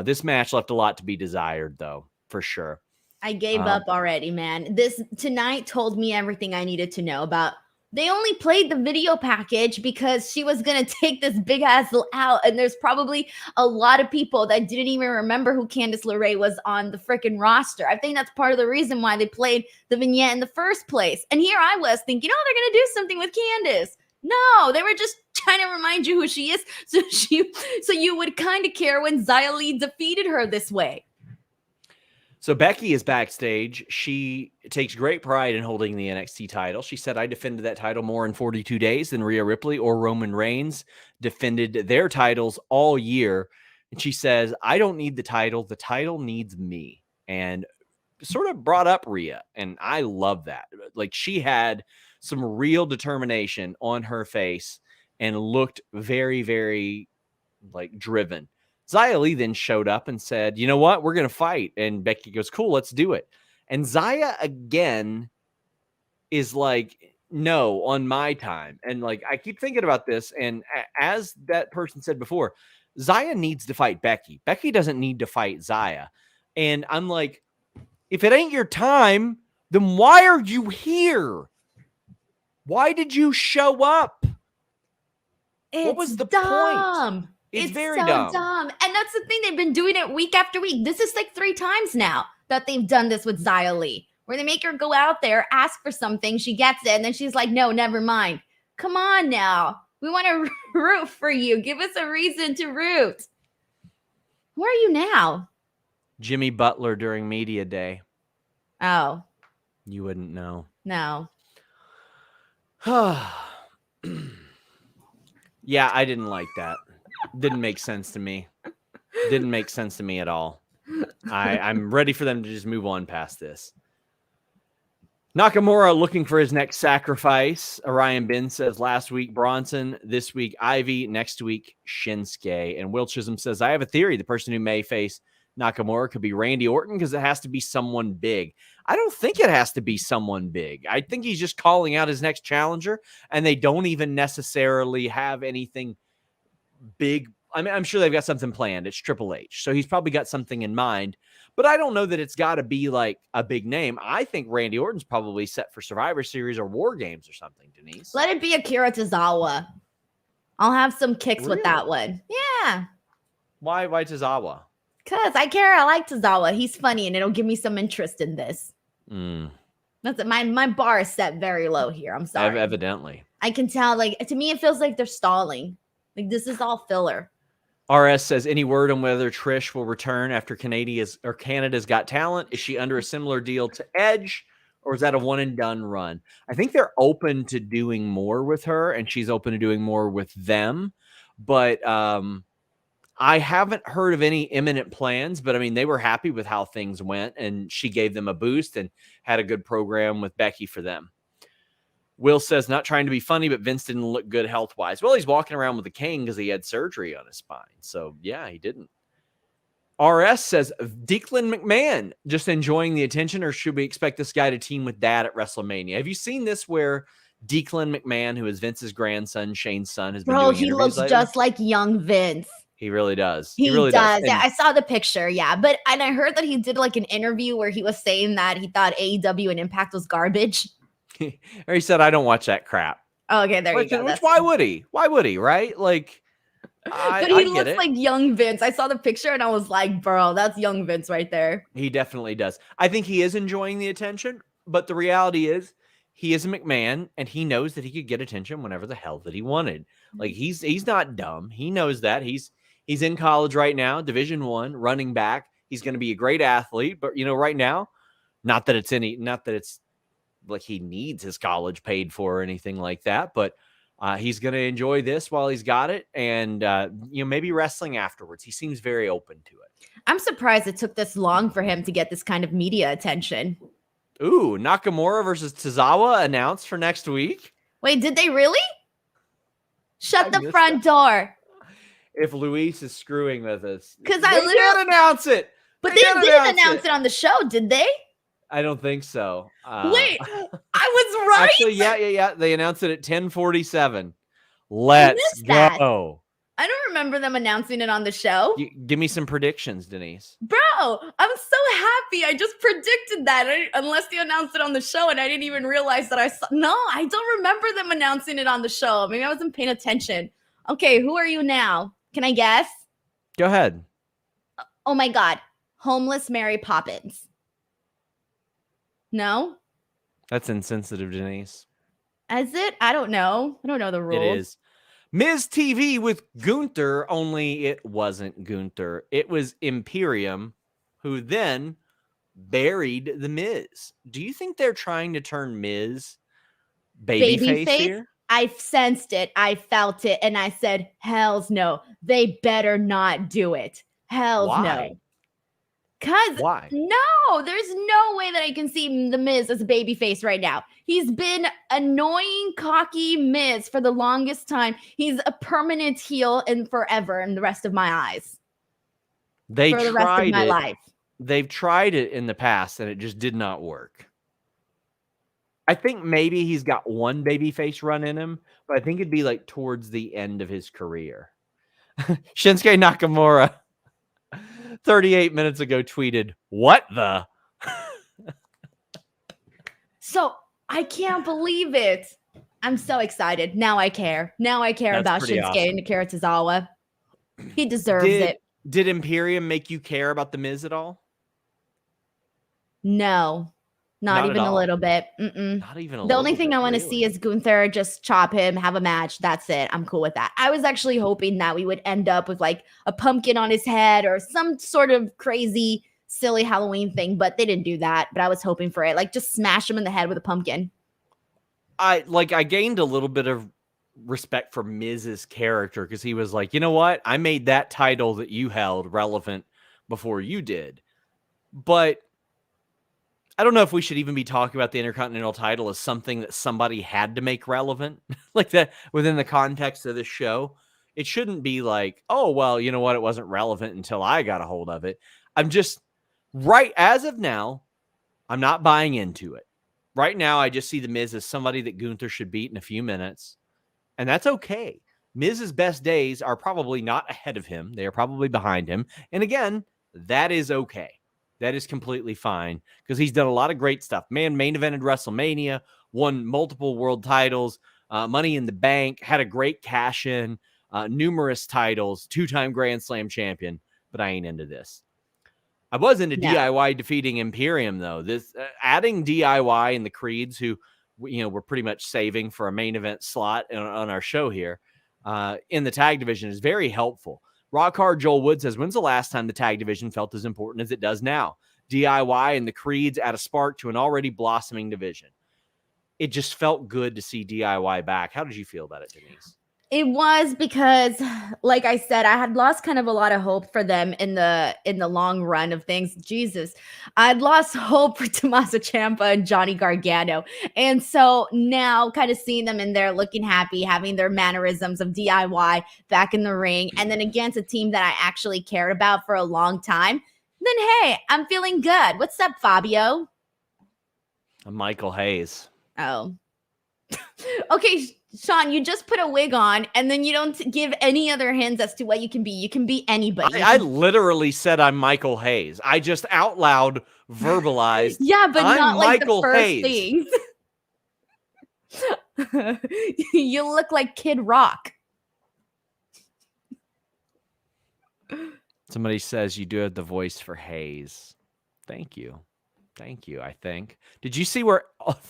This match left a lot to be desired, though, for sure. I gave up already, man. This tonight told me everything I needed to know about. They only played the video package because she was going to take this big ass out. And there's probably a lot of people that didn't even remember who Candice LeRae was on the freaking roster. I think that's part of the reason why they played the vignette in the first place. And here I was thinking, oh, they're going to do something with Candice. No, they were just trying to remind you who she is. So you would kind of care when XIa Li defeated her this way. So Becky is backstage. She takes great pride in holding the NXT title. She said, I defended that title more in 42 days than Rhea Ripley or Roman Reigns defended their titles all year. And she says, I don't need the title. The title needs me. And sort of brought up Rhea. And I love that. Like, she had some real determination on her face and looked very, very, like, driven. XIa Li then showed up and said, you know what? We're going to fight. And Becky goes, cool, let's do it. And XIa again is like, no, on my time. And like, I keep thinking about this. And as that person said before, XIa needs to fight Becky. Becky doesn't need to fight XIa. And I'm like, if it ain't your time, then why are you here? Why did you show up? What was the point? It's very so dumb. And that's the thing. They've been doing it week after week. This is like 3 times now that they've done this with XIa Li, where they make her go out there, ask for something, she gets it, and then she's like, no, never mind. Come on now. We want to root for you. Give us a reason to root. Where are you now? Jimmy Butler during media day. Oh. You wouldn't know. No. Yeah, I didn't like that. Didn't make sense to me. Didn't make sense to me at all. I'm ready for them to just move on past this. Nakamura looking for his next sacrifice. Orion Ben says last week Bronson, this week Ivy, next week Shinsuke. And Will Chisholm says, I have a theory. The person who may face Nakamura could be Randy Orton because it has to be someone big. I don't think it has to be someone big. I think he's just calling out his next challenger, and they don't even necessarily have anything big. I mean, I'm sure they've got something planned. It's Triple H. So he's probably got something in mind, but I don't know that it's got to be like a big name. I think Randy Orton's probably set for Survivor Series or War Games or something, Denise. Let it be Akira Tozawa. I'll have some kicks with that one. Yeah. Why Tozawa? Because I care. I like Tozawa. He's funny, and it'll give me some interest in this. That's it. My bar is set very low here. I'm sorry. Evidently. I can tell. Like, to me, it feels like they're stalling. Like, this is all filler. RS says, any word on whether Trish will return after Canada's Got Talent? Is she under a similar deal to Edge, or is that a one and done run? I think they're open to doing more with her, and she's open to doing more with them. But I haven't heard of any imminent plans, but I mean, they were happy with how things went, and she gave them a boost and had a good program with Becky for them. Will says, not trying to be funny, but Vince didn't look good health-wise. Well, he's walking around with a cane because he had surgery on his spine. So, yeah, he didn't. RS says, Declan McMahon just enjoying the attention, or should we expect this guy to team with Dad at WrestleMania? Have you seen this where Declan McMahon, who is Vince's grandson, Shane's son, has been doing he interviews looks just like young Vince. He really does. He really does. And yeah, I saw the picture. Yeah. And I heard that he did like an interview where he was saying that he thought AEW and Impact was garbage. Or he said, I don't watch that crap. Oh, okay, there you go. Why would he? Why would he, right? Like, but he looks like young Vince. I saw the picture and I was like, bro, that's young Vince right there. He definitely does. I think he is enjoying the attention, but the reality is he is a McMahon, and he knows that he could get attention whenever the hell that he wanted. Like, he's not dumb. He knows that. He's in college right now, Division I, running back. He's going to be a great athlete, but right now, not that it's like he needs his college paid for or anything like that, but he's going to enjoy this while he's got it, and maybe wrestling afterwards. He seems very open to it. I'm surprised it took this long for him to get this kind of media attention. Ooh, Nakamura versus Tozawa announced for next week. Wait, did they really? Shut the front door. If Luis is screwing with us, because I literally didn't announce it. But they didn't announce it on the show, did they? I don't think so. Wait, I was right. Actually, yeah. They announced it at 10:47. Let's go. I don't remember them announcing it on the show. Give me some predictions, Denise. Bro, I'm so happy. I just predicted that. Unless they announced it on the show, and I didn't even realize that I saw. No, I don't remember them announcing it on the show. Maybe I wasn't paying attention. Okay, who are you now? Can I guess? Go ahead. Oh my God. Homeless Mary Poppins. No? That's insensitive, Denise. Is it? I don't know. I don't know the rules. It is. Miz TV with Gunther, only it wasn't Gunther. It was Imperium, who then buried the Miz. Do you think they're trying to turn Miz babyface here? I sensed it. I felt it. And I said, hells no. They better not do it. Hells no. Why? No, there's no way that I can see the Miz as a babyface right now. He's been annoying, cocky Miz for the longest time. He's a permanent heel and forever in the rest of my eyes. For the rest of my life. They've tried it in the past and it just did not work. I think maybe he's got one babyface run in him, but I think it'd be like towards the end of his career. Shinsuke Nakamura 38 minutes ago tweeted, "What the?" So I can't believe it. I'm so excited. Now I care. Now I care about Shinsuke Nakara Tozawa. He deserves it. Did Imperium make you care about The Miz at all? No. Not even a little bit. Mm-mm. Not even a little bit. The only thing I want to see is Gunther just chop him, have a match. That's it. I'm cool with that. I was actually hoping that we would end up with like a pumpkin on his head or some sort of crazy, silly Halloween thing, but they didn't do that. But I was hoping for it. Like just smash him in the head with a pumpkin. I gained a little bit of respect for Miz's character because he was like, you know what? I made that title that you held relevant before you did. But I don't know if we should even be talking about the Intercontinental title as something that somebody had to make relevant like that within the context of this show. It shouldn't be like, oh, well, you know what? It wasn't relevant until I got a hold of it. I'm just right as of now. I'm not buying into it. Right now, I just see The Miz as somebody that Gunther should beat in a few minutes. And that's okay. Miz's best days are probably not ahead of him. They are probably behind him. And again, that is okay. That is completely fine because he's done a lot of great stuff. Man, main evented WrestleMania, won multiple world titles, Money in the Bank, had a great cash in, numerous titles, 2-time Grand Slam champion. But I ain't into this. I was into DIY defeating Imperium, though. This adding DIY and the Creeds, who we're pretty much saving for a main event slot on our show here in the tag division, is very helpful. Rockhard Joel Wood says, when's the last time the tag division felt as important as it does now? DIY and the Creeds add a spark to an already blossoming division. It just felt good to see DIY back. How did you feel about it, Denise? It was because, like I said, I had lost kind of a lot of hope for them in the long run of things. Jesus, I'd lost hope for Tommaso Ciampa and Johnny Gargano. And so now kind of seeing them in there looking happy, having their mannerisms of DIY back in the ring, and then against a team that I actually cared about for a long time, then hey, I'm feeling good. What's up, Fabio? I'm Michael Hayes. Oh. Okay, Sean, you just put a wig on, and then you don't give any other hints as to what you can be. You can be anybody. I literally said I'm Michael Hayes. I just out loud verbalized. Yeah, but I'm not like Michael the first Hayes. things. You look like Kid Rock. Somebody says you do have the voice for Hayes. Thank you. Thank you, I think. Did you see where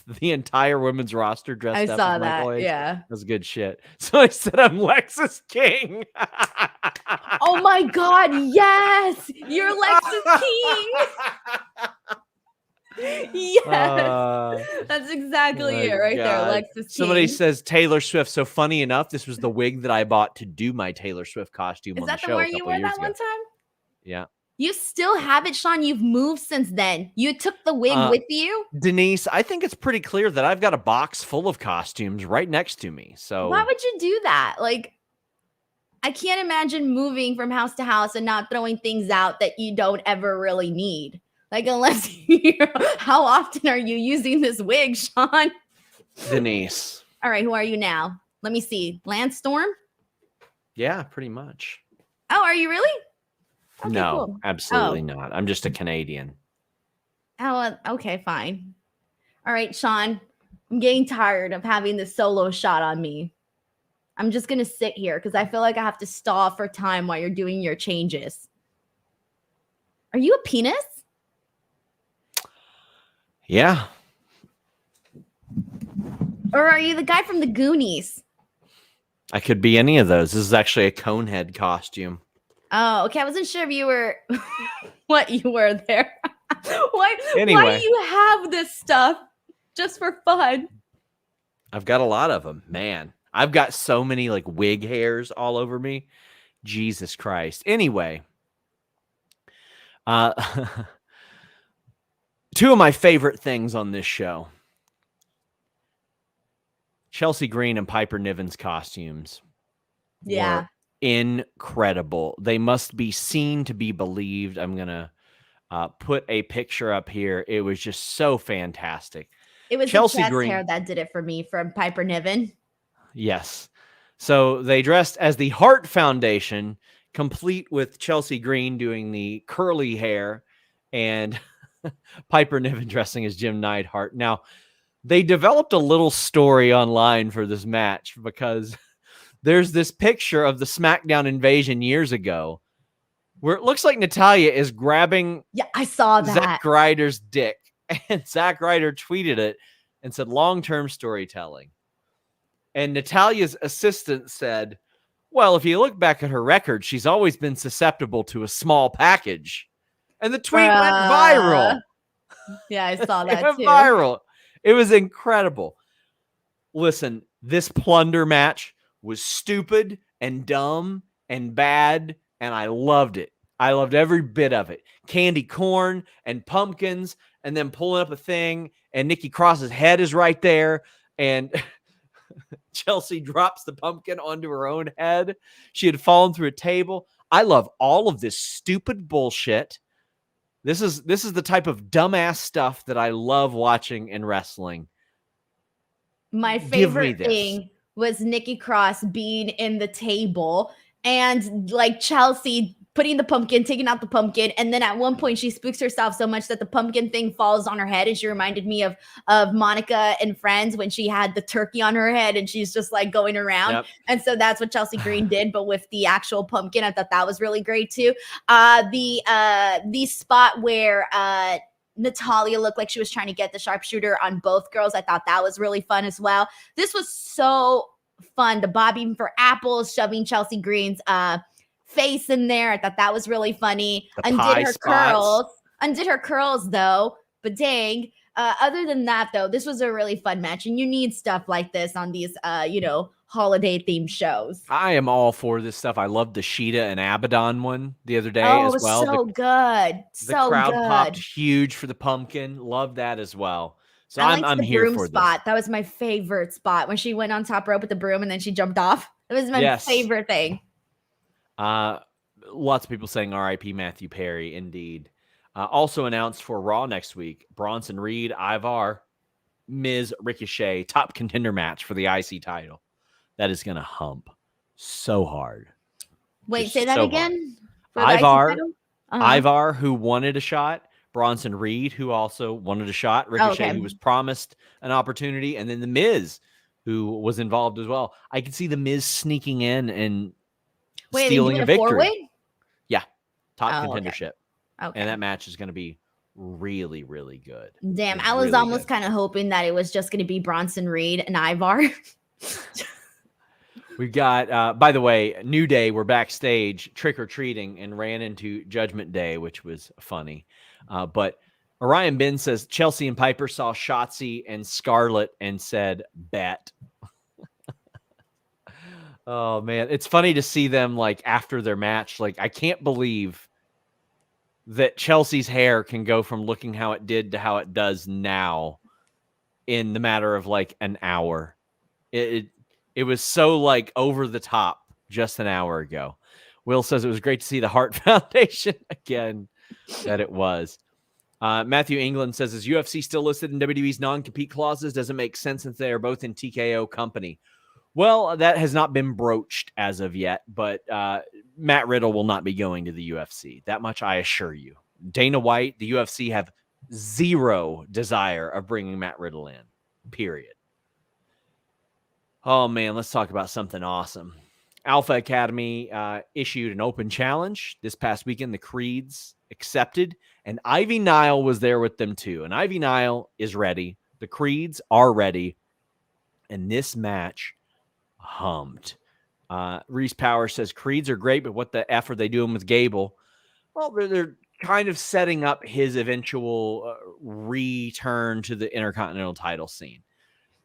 the entire women's roster dressed up? I saw that, yeah. That was good shit. So I said I'm Lexus King. Oh my God, yes! You're Lexus King! Yes! That's exactly it right there, Lexus King. Somebody says Taylor Swift. So funny enough, this was the wig that I bought to do my Taylor Swift costume on the show. Is that the one you wore that one time? Yeah. You still have it, Sean? You've moved since then. You took the wig with you? Denise, I think it's pretty clear that I've got a box full of costumes right next to me. So why would you do that? Like, I can't imagine moving from house to house and not throwing things out that you don't ever really need. Like, unless how often are you using this wig, Sean? Denise. All right, who are you now? Let me see. Lance Storm? Yeah, pretty much. Oh, are you really? Okay, no, cool. Absolutely not. I'm just a Canadian. Oh, okay, fine. All right, Sean, I'm getting tired of having this solo shot on me. I'm just going to sit here because I feel like I have to stall for time while you're doing your changes. Are you a penis? Yeah. Or are you the guy from the Goonies? I could be any of those. This is actually a Conehead costume. Oh, okay. I wasn't sure if you were what you were there. Why do you have this stuff just for fun? I've got a lot of them, man. I've got so many like wig hairs all over me. Jesus Christ. Anyway, two of my favorite things on this show. Chelsea Green and Piper Niven's costumes. Yeah. Incredible. They must be seen to be believed. I'm gonna put a picture up here. It was just so fantastic. It was Chelsea Green hair that did it for me from Piper Niven. Yes. So they dressed as the Hart Foundation, complete with Chelsea Green doing the curly hair and Piper Niven dressing as Jim Neidhart. Now, they developed a little story online for this match because there's this picture of the SmackDown invasion years ago where it looks like Natalya is grabbing I saw that. Zack Ryder's dick. And Zack Ryder tweeted it and said, long-term storytelling. And Natalya's assistant said, well, if you look back at her record, she's always been susceptible to a small package. And the tweet went viral. Yeah, I saw that too. Viral. It was incredible. Listen, this plunder match was stupid and dumb and bad, and I loved it. I loved every bit of it. Candy corn and pumpkins, and then pulling up a thing, and Nikki Cross's head is right there, and Chelsea drops the pumpkin onto her own head. She had fallen through a table. I love all of this stupid bullshit. This is the type of dumbass stuff that I love watching in wrestling. My favorite thing was Nikki Cross being in the table and like Chelsea putting the pumpkin, taking out the pumpkin, and then at one point she spooks herself so much that the pumpkin thing falls on her head, and she reminded me of Monica and Friends when she had the turkey on her head and she's just like going around. Yep. And so that's what Chelsea Green did, but with the actual pumpkin. I thought that was really great too. The spot where Natalya looked like she was trying to get the sharpshooter on both girls, I thought that was really fun as well. This was so fun. The bobbing for apples, shoving Chelsea Green's face in there. I thought that was really funny. Undid her curls though, but dang. Other than that though, this was a really fun match, and you need stuff like this on these holiday themed shows. I am all for this stuff. I loved the Sheeta and Abaddon one the other day as well. So good. The crowd popped huge for the pumpkin. Love that as well. So I'm here for spot. That was my favorite spot when she went on top rope with the broom and then she jumped off. It was my favorite thing. Lots of people saying R.I.P. Matthew Perry. Indeed. Also announced for Raw next week, Bronson Reed, Ivar, Miz, Ricochet, top contender match for the IC title. That is going to hump so hard. Wait, say that again? Ivar, who wanted a shot. Bronson Reed, who also wanted a shot. Ricochet, who was promised an opportunity. And then the Miz, who was involved as well. I could see the Miz sneaking in and stealing a victory. Yeah. Top contendership. Okay. And that match is going to be really, really good. Damn, I was almost kind of hoping that it was just going to be Bronson Reed and Ivar. We've got, by the way, New Day were backstage trick-or-treating and ran into Judgment Day, which was funny. But Orion Ben says Chelsea and Piper saw Shotzi and Scarlett and said, bet. Oh, man. It's funny to see them, like, after their match. Like, I can't believe that Chelsea's hair can go from looking how it did to how it does now in the matter of, like, an hour. It was so, like, over the top just an hour ago. Will says it was great to see the Hart Foundation again. That it was. Matthew England says, is UFC still listed in WWE's non-compete clauses? Doesn't make sense since they are both in TKO company. Well, that has not been broached as of yet, but Matt Riddle will not be going to the UFC. That much I assure you. Dana White, the UFC have zero desire of bringing Matt Riddle in, period. Oh, man, let's talk about something awesome. Alpha Academy issued an open challenge this past weekend. The Creeds accepted, and Ivy Nile was there with them too. And Ivy Nile is ready. The Creeds are ready. And this match hummed. Reese Powers says Creeds are great, but what the F are they doing with Gable? Well, they're kind of setting up his eventual return to the Intercontinental title scene.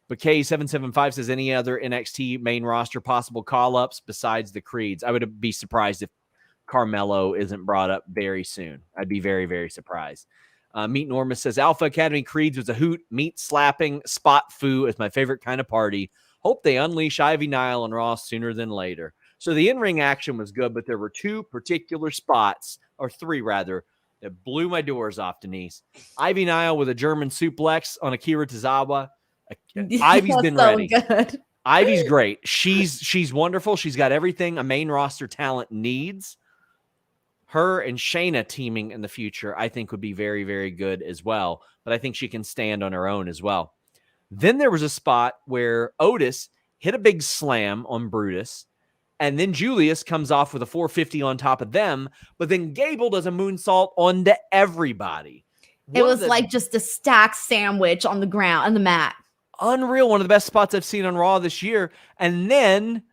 But K775 says any other NXT main roster possible call-ups besides the Creeds. I would be surprised if Carmelo isn't brought up very soon. I'd be very, very surprised. Meat Norma says Alpha Academy Creeds was a hoot. Meat slapping spot foo is my favorite kind of party. Hope they unleash Ivy Nile and Ross sooner than later. So the in-ring action was good, but there were two particular spots, or three rather, that blew my doors off, Denise. Ivy Nile with a German suplex on Akira Tozawa. Ivy's been ready. Good. Ivy's great. She's wonderful. She's got everything a main roster talent needs. Her and Shayna teaming in the future, I think, would be very, very good as well. But I think she can stand on her own as well. Then there was a spot where Otis hit a big slam on Brutus, and then Julius comes off with a 450 on top of them, but then Gable does a moonsault onto everybody. It was like just a stacked sandwich on the ground, on the mat. Unreal. One of the best spots I've seen on Raw this year. And then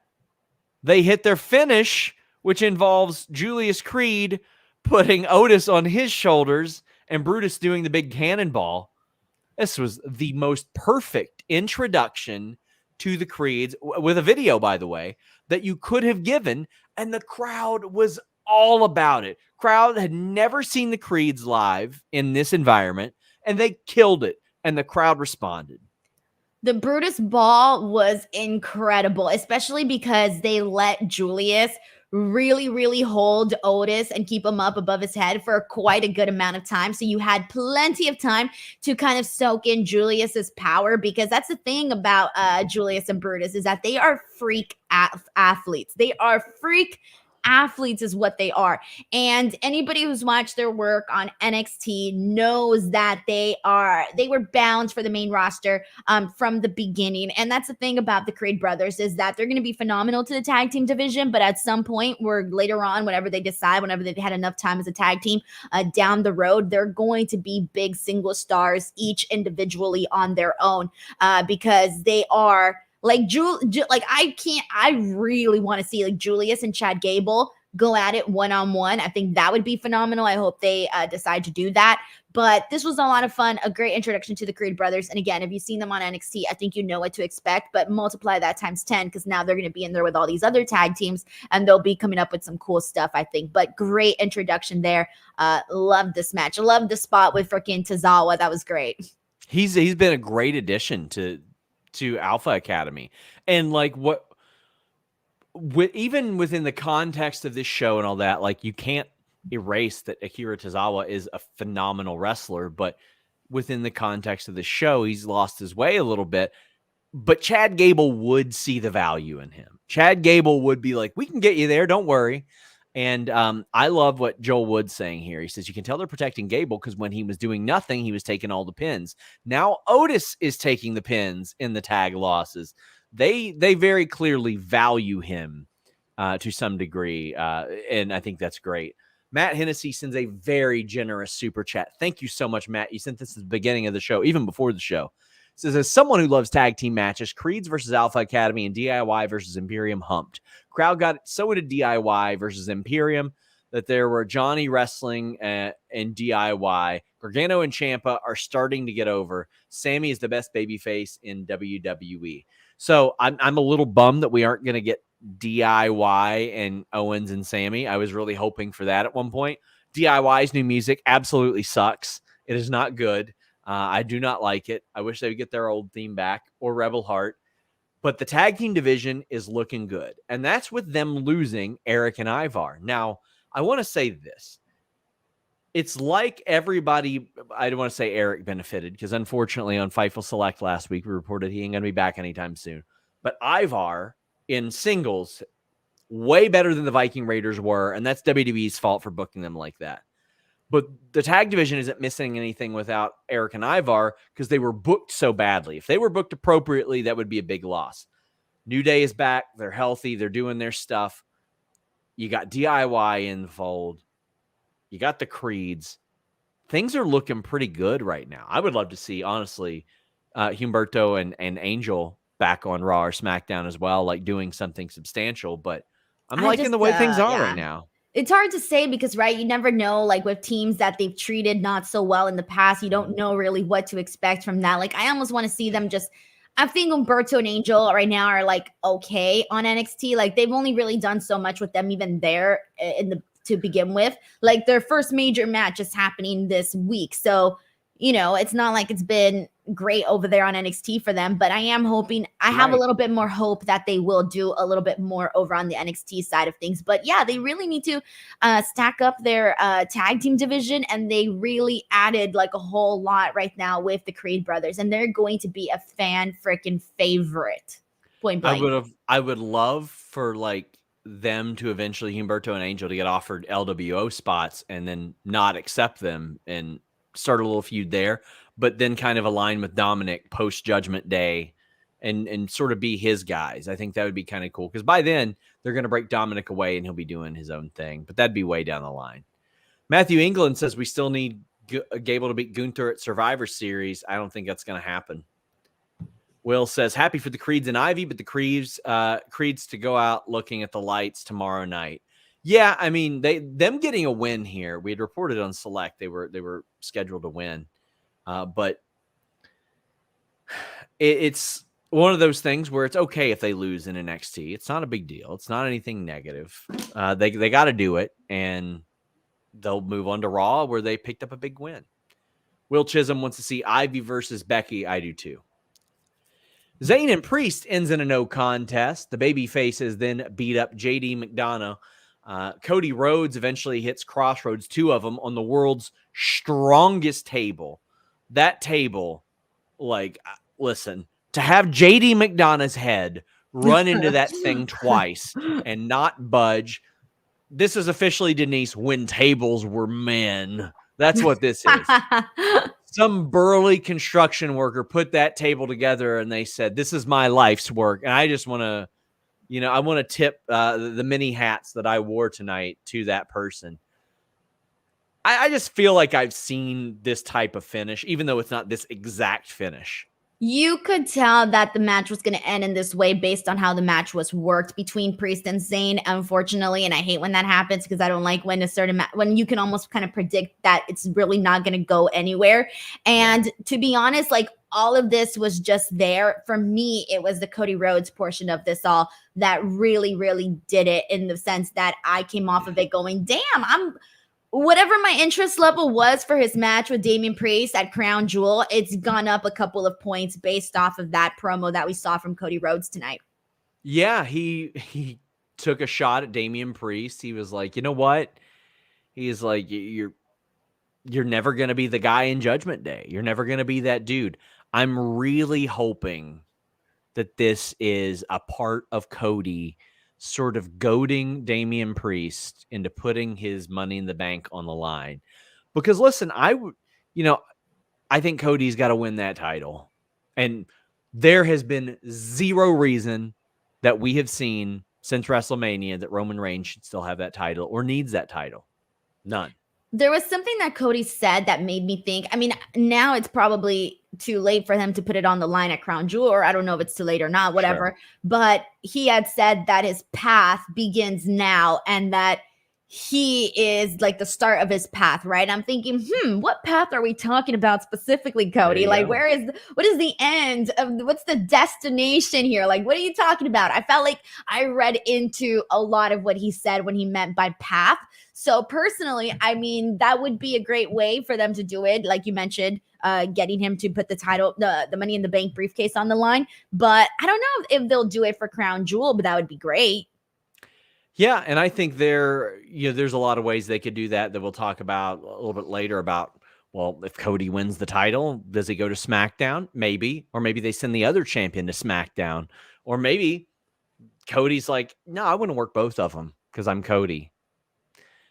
they hit their finish, which involves Julius Creed putting Otis on his shoulders and Brutus doing the big cannonball. This was the most perfect introduction to the Creeds, with a video, by the way, that you could have given, and the crowd was all about it. Crowd had never seen the Creeds live in this environment, and they killed it, and the crowd responded. The Brutus ball was incredible, especially because they let Julius really, really hold Otis and keep him up above his head for quite a good amount of time. So you had plenty of time to kind of soak in Julius's power, because that's the thing about Julius and Brutus is that they are freak athletes. They are freak athletes is what they are. And anybody who's watched their work on NXT knows that they were bound for the main roster from the beginning. And that's the thing about the Creed brothers, is that they're going to be phenomenal to the tag team division, but at some point, where later on, whenever they had enough time as a tag team down the road, they're going to be big single stars each individually on their own, because they are like I really want to see like Julius and Chad Gable go at it one-on-one. I think that would be phenomenal. I hope they decide to do that. But this was a lot of fun, a great introduction to the Creed brothers. And again, if you've seen them on NXT, I think you know what to expect, but multiply that times 10, because now they're going to be in there with all these other tag teams, and they'll be coming up with some cool stuff, I think. But great introduction there. Love this match. I love the spot with freaking Tozawa. That was great. He's been a great addition to Alpha Academy. And like even within the context of this show and all that, like you can't erase that Akira Tozawa is a phenomenal wrestler, but within the context of the show, he's lost his way a little bit. But Chad Gable would see the value in him. Chad Gable would be like, we can get you there, don't worry. And I love what Joel Wood's saying here. He says, you can tell they're protecting Gable because when he was doing nothing, he was taking all the pins. Now Otis is taking the pins in the tag losses. They very clearly value him to some degree, and I think that's great. Matt Hennessy sends a very generous super chat. Thank you so much, Matt. You sent this at the beginning of the show, even before the show. It says, as someone who loves tag team matches, Creeds versus Alpha Academy and DIY versus Imperium humped. Crowd got it. So did DIY versus Imperium, that there were Johnny Wrestling and DIY. Gargano and Ciampa are starting to get over. Sami is the best babyface in WWE. So I'm a little bummed that we aren't going to get DIY and Owens and Sami. I was really hoping for that at one point. DIY's new music absolutely sucks. It is not good. I do not like it. I wish they would get their old theme back, or Rebel Heart. But the tag team division is looking good. And that's with them losing Eric and Ivar. Now, I want to say this. It's like everybody, I don't want to say Eric benefited, because unfortunately on Fightful Select last week, we reported he ain't going to be back anytime soon. But Ivar in singles, way better than the Viking Raiders were. And that's WWE's fault for booking them like that. But the tag division isn't missing anything without Eric and Ivar, because they were booked so badly. If they were booked appropriately, that would be a big loss. New Day is back. They're healthy. They're doing their stuff. You got DIY in the fold. You got the Creeds. Things are looking pretty good right now. I would love to see, honestly, Humberto and Angel back on Raw or SmackDown as well, like doing something substantial. But I'm liking the way things are right now. It's hard to say because, right, you never know, like with teams that they've treated not so well in the past, you don't know really what to expect from that. Like, I almost want to see them just, I think Humberto and Angel right now are like okay on NXT. Like, they've only really done so much with them even there to begin with. Like, their first major match is happening this week. So, you know, it's not like it's been great over there on NXT for them, but I am hoping, I have a little bit more hope that they will do a little bit more over on the NXT side of things. But yeah, they really need to stack up their tag team division, and they really added like a whole lot right now with the Creed brothers, and they're going to be a fan freaking favorite. Point blank. I would love for like them to eventually, Humberto and Angel, to get offered LWO spots and then not accept them and start a little feud there, but then kind of align with Dominik post Judgment Day and sort of be his guys. I think that would be kind of cool, because by then they're going to break Dominik away and he'll be doing his own thing, but that'd be way down the line. Matthew England says we still need Gable to beat Gunther at Survivor Series. I don't think that's going to happen. Will says happy for the Creeds and Ivy, but the Creeds to go out looking at the lights tomorrow night. Yeah, I mean, them getting a win here. We had reported on Select they were scheduled to win, but it's one of those things where it's okay if they lose in NXT. It's not a big deal. It's not anything negative. They got to do it, and they'll move on to Raw, where they picked up a big win. Will Chisholm wants to see Ivy versus Becky. I do too. Zayn and Priest ends in a no contest. The baby faces then beat up JD McDonagh. Cody Rhodes eventually hits Crossroads, 2 of them, on the world's strongest table. That table, like, listen, to have JD McDonagh's head run into that thing twice and not budge. this is officially Denise when tables were men. That's what this is. Some burly construction worker put that table together and they said, this is my life's work. And I just want to, I want to tip the many hats that I wore tonight to that person. I just feel like I've seen this type of finish, even though it's not this exact finish. You could tell that the match was going to end in this way based on how the match was worked between Priest and Zayn, unfortunately. And I hate when that happens because I don't like when when you can almost kind of predict that it's really not going to go anywhere. And to be honest, like all of this was just there. For me, it was the Cody Rhodes portion of this all that really, really did it, in the sense that I came off of it going, damn, whatever my interest level was for his match with Damian Priest at Crown Jewel, it's gone up a couple of points based off of that promo that we saw from Cody Rhodes tonight. Yeah, he took a shot at Damian Priest. He was like, you know what? He's like, you're never going to be the guy in Judgment Day. You're never going to be that dude. I'm really hoping that this is a part of Cody sort of goading Damian Priest into putting his Money in the Bank on the line. Because listen, I think Cody's got to win that title. And there has been zero reason that we have seen since WrestleMania that Roman Reigns should still have that title or needs that title. None. There was something that Cody said that made me think, I mean, now it's probably too late for him to put it on the line at Crown Jewel, or I don't know if it's too late or not, whatever. Sure. But he had said that his path begins now and that he is like the start of his path, right? I'm thinking, what path are we talking about specifically, Cody? Like, what is the end of, what's the destination here? Like, what are you talking about? I felt like I read into a lot of what he said when he meant by path. So personally, I mean, that would be a great way for them to do it. Like you mentioned, getting him to put the title, the Money in the Bank briefcase on the line. But I don't know if they'll do it for Crown Jewel, but that would be great. Yeah, and I think there's a lot of ways they could do that we'll talk about a little bit later about, well, if Cody wins the title, does he go to SmackDown? Maybe. Or maybe they send the other champion to SmackDown. Or maybe Cody's like, no, I want to work both of them because I'm Cody.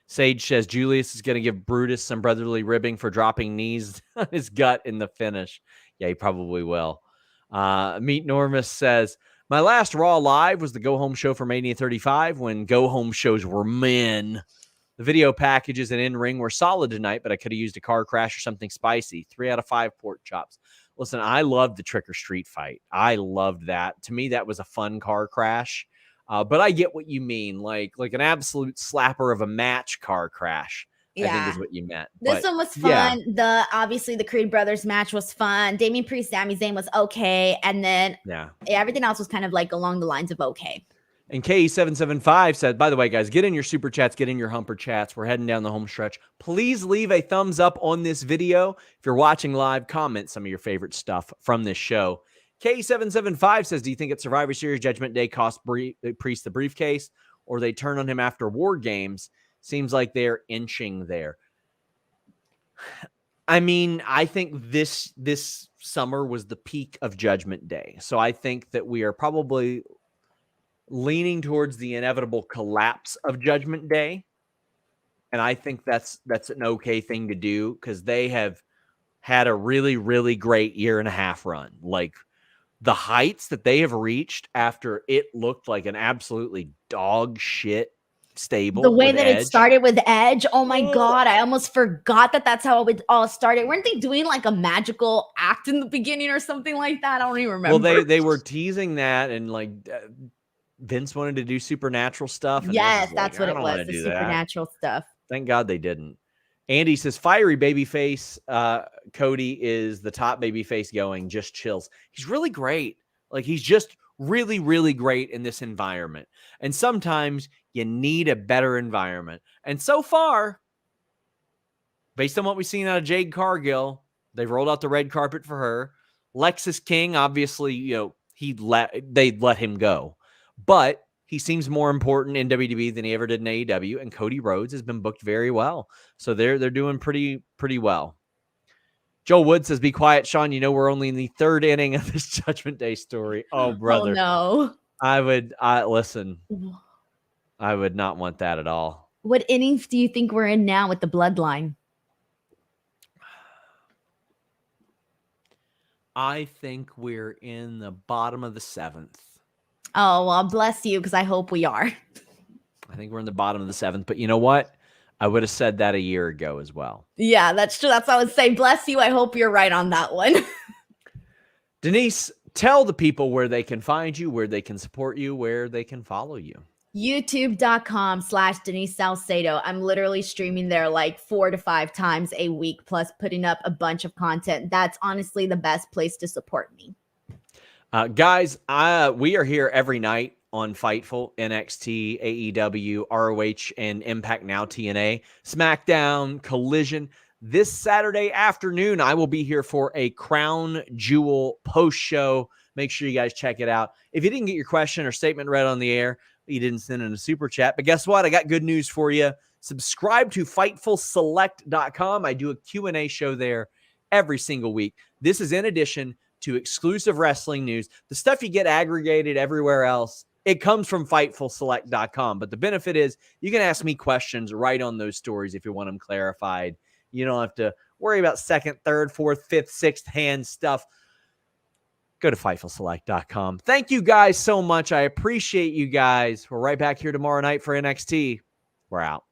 Sage says Julius is going to give Brutus some brotherly ribbing for dropping knees on his gut in the finish. Yeah, he probably will. Meet Normus says, my last Raw Live was the go-home show for Mania 35 when go-home shows were men. The video packages and in-ring were solid tonight, but I could have used a car crash or something spicy. 3 out of 5 pork chops. Listen, I loved the Trick or Street fight. I loved that. To me, that was a fun car crash. But I get what you mean, like an absolute slapper of a match car crash. Yeah. I think is what you meant. This one was fun. Yeah. Obviously the Creed Brothers match was fun. Damian Priest, Sami Zayn was okay, and then everything else was kind of like along the lines of okay. And KE775 said, by the way, guys, get in your super chats, get in your humper chats. We're heading down the home stretch. Please leave a thumbs up on this video. If you're watching live, comment some of your favorite stuff from this show. K775 says, do you think at Survivor Series Judgment Day cost Priest the briefcase, or they turn on him after War Games? Seems like they're inching there. I mean, I think this summer was the peak of Judgment Day. So I think that we are probably leaning towards the inevitable collapse of Judgment Day. And I think that's an okay thing to do because they have had a really, really great 1.5 year run. Like, the heights that they have reached after it looked like an absolutely dog shit stable. The way that Edge. It started with Edge. Oh my God. I almost forgot that's how it all started. Weren't they doing like a magical act in the beginning or something like that? I don't even remember. Well, they were teasing that, and like Vince wanted to do supernatural stuff. And yes, that's what it was. The supernatural stuff. Thank God they didn't. Andy says, fiery babyface Cody is the top babyface going. Just chills. He's really great. Like, he's just really, really great in this environment. And sometimes you need a better environment. And so far, based on what we've seen out of Jade Cargill, they've rolled out the red carpet for her. Lexis King, obviously, they let him go. But he seems more important in WWE than he ever did in AEW, and Cody Rhodes has been booked very well. So they're doing pretty well. Joel Wood says, be quiet, Sean. You know we're only in the 3rd inning of this Judgment Day story. Oh, brother. Oh, no. Listen. I would not want that at all. What innings do you think we're in now with the bloodline? I think we're in the bottom of the 7th. Oh, well, bless you, because I hope we are. I think we're in the bottom of the 7th. But you know what? I would have said that a year ago as well. Yeah, that's true. That's what I would say. Bless you. I hope you're right on that one. Denise, tell the people where they can find you, where they can support you, where they can follow you. YouTube.com/Denise Salcedo. I'm literally streaming there like 4 to 5 times a week, plus putting up a bunch of content. That's honestly the best place to support me. Guys, we are here every night on Fightful, NXT, AEW, ROH, and Impact Now TNA, SmackDown, Collision. This Saturday afternoon, I will be here for a Crown Jewel post show. Make sure you guys check it out. If you didn't get your question or statement read on the air, you didn't send in a super chat, but guess what? I got good news for you. Subscribe to FightfulSelect.com. I do a Q&A show there every single week. This is in addition to exclusive wrestling news. The stuff you get aggregated everywhere else, it comes from FightfulSelect.com. But the benefit is you can ask me questions right on those stories if you want them clarified. You don't have to worry about second, third, fourth, fifth, sixth hand stuff. Go to FightfulSelect.com. Thank you guys so much. I appreciate you guys. We're right back here tomorrow night for NXT. We're out.